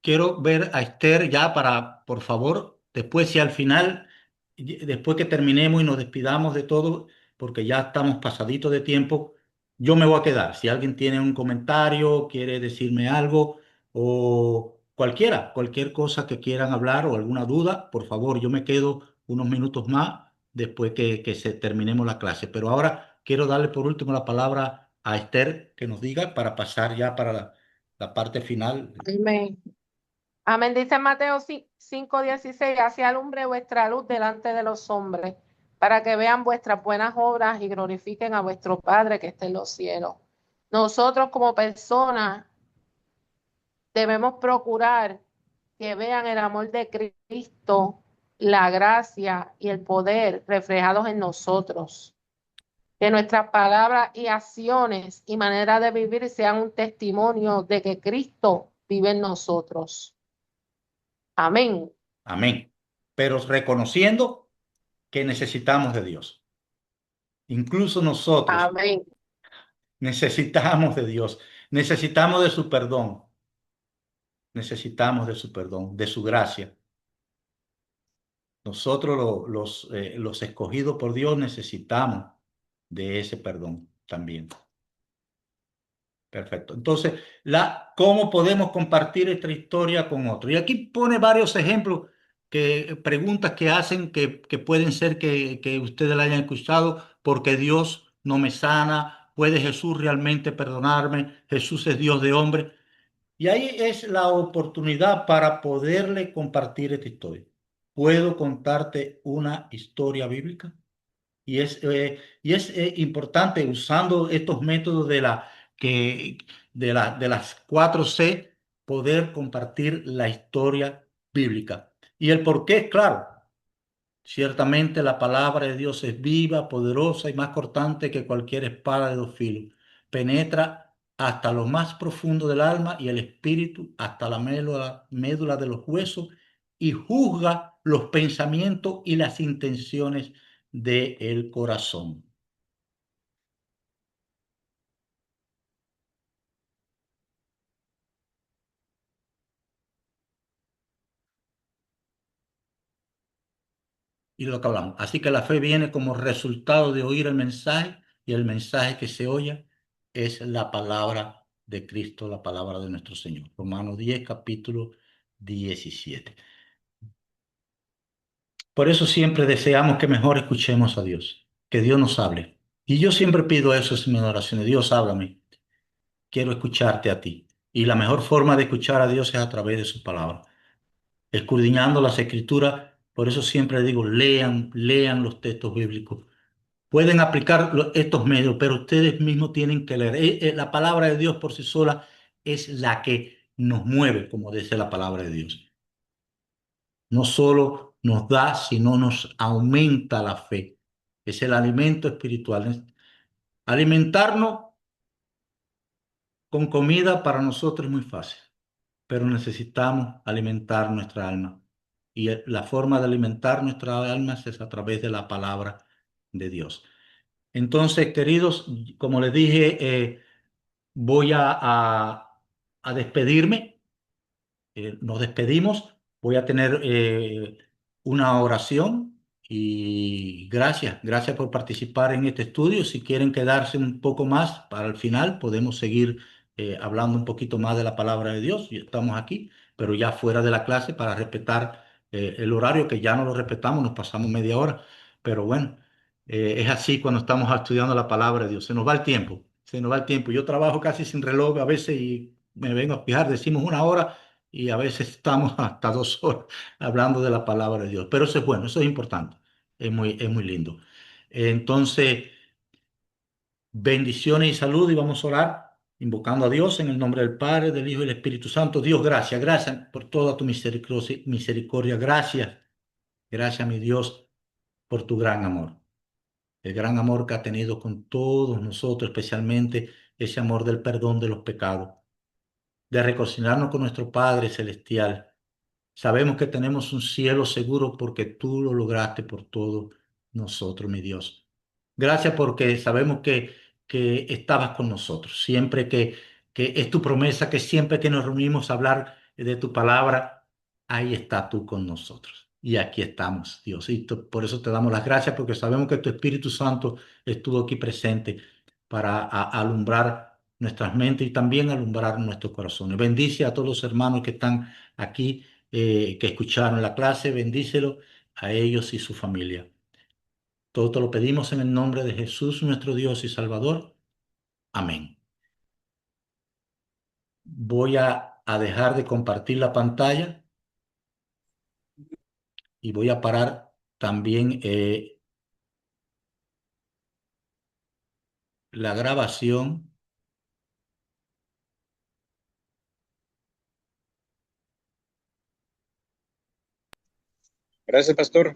Quiero ver a Esther ya para, por favor, después si al final, después que terminemos y nos despidamos de todo, porque ya estamos pasaditos de tiempo, yo me voy a quedar. Si alguien tiene un comentario, quiere decirme algo o cualquier cosa que quieran hablar o alguna duda, por favor, yo me quedo unos minutos más después que terminemos la clase. Pero ahora quiero darle por último la palabra a Esther que nos diga para pasar ya para la parte final. Amén. Amén. Dice Mateo 5:16, así alumbre vuestra luz delante de los hombres, para que vean vuestras buenas obras y glorifiquen a vuestro Padre que está en los cielos. Nosotros como personas debemos procurar que vean el amor de Cristo, la gracia y el poder reflejados en nosotros. Que nuestras palabras y acciones y manera de vivir sean un testimonio de que Cristo vive en nosotros. Amén. Amén. Pero reconociendo que necesitamos de Dios. Incluso nosotros Amén. necesitamos de Dios. Necesitamos de su perdón. necesitamos de su perdón, de su gracia. Nosotros los escogidos por Dios necesitamos de ese perdón también. Perfecto. Entonces, ¿cómo podemos compartir esta historia con otros? Y aquí pone varios ejemplos, preguntas que hacen que pueden ser que ustedes la hayan escuchado. ¿Porque Dios no me sana? ¿Puede Jesús realmente perdonarme? ¿Jesús es Dios de hombre? Y ahí es la oportunidad para poderle compartir esta historia. ¿Puedo contarte una historia bíblica? Y es importante usando estos métodos que, de las 4C poder compartir la historia bíblica. Y el por qué, claro, ciertamente la palabra de Dios es viva, poderosa y más cortante que cualquier espada de dos filos. Penetra hasta lo más profundo del alma y el espíritu, hasta la médula de los huesos, y juzga los pensamientos y las intenciones del corazón. Y de lo que hablamos. Así que la fe viene como resultado de oír el mensaje, y el mensaje que se oye es la palabra de Cristo, la palabra de nuestro Señor. Romanos 10, capítulo 17. Por eso siempre deseamos que mejor escuchemos a Dios, que Dios nos hable. Y yo siempre pido eso en mis oraciones: Dios, háblame, quiero escucharte a ti. Y la mejor forma de escuchar a Dios es a través de su palabra, escudriñando las escrituras. Por eso siempre digo, lean los textos bíblicos. Pueden aplicar estos medios, pero ustedes mismos tienen que leer. La palabra de Dios por sí sola es la que nos mueve, como dice la palabra de Dios. No solo nos da, sino nos aumenta la fe. Es el alimento espiritual. Alimentarnos con comida para nosotros es muy fácil, pero necesitamos alimentar nuestra alma. Y la forma de alimentar nuestra alma es a través de la palabra de Dios. Entonces, queridos, como les dije, voy a despedirme. Nos despedimos. Voy a tener una oración y gracias por participar en este estudio. Si quieren quedarse un poco más para el final, podemos seguir hablando un poquito más de la palabra de Dios. Y estamos aquí, pero ya fuera de la clase para respetar el horario, que ya no lo respetamos, nos pasamos media hora. Pero bueno, es así cuando estamos estudiando la palabra de Dios. Se nos va el tiempo, se nos va el tiempo. Yo trabajo casi sin reloj a veces y me vengo a fijar, decimos una hora y a veces estamos hasta 2 horas hablando de la palabra de Dios. Pero eso es bueno, eso es importante, es muy lindo. Entonces, bendiciones y salud, y vamos a orar invocando a Dios en el nombre del Padre, del Hijo y del Espíritu Santo. Dios, gracias por toda tu misericordia. Gracias, mi Dios, por tu gran amor. El gran amor que ha tenido con todos nosotros, especialmente ese amor del perdón de los pecados, de reconciliarnos con nuestro Padre Celestial. Sabemos que tenemos un cielo seguro porque tú lo lograste por todos nosotros, mi Dios. Gracias porque sabemos que estabas con nosotros. Siempre que es tu promesa, que siempre que nos reunimos a hablar de tu palabra, ahí está tú con nosotros. Y aquí estamos, Dios. Y por eso te damos las gracias, porque sabemos que tu Espíritu Santo estuvo aquí presente para alumbrar nuestras mentes y también alumbrar nuestros corazones. Bendice a todos los hermanos que están aquí, que escucharon la clase. Bendícelo a ellos y su familia. Todo te lo pedimos en el nombre de Jesús, nuestro Dios y Salvador. Amén. Voy a dejar de compartir la pantalla y voy a parar también la grabación. Gracias, pastor.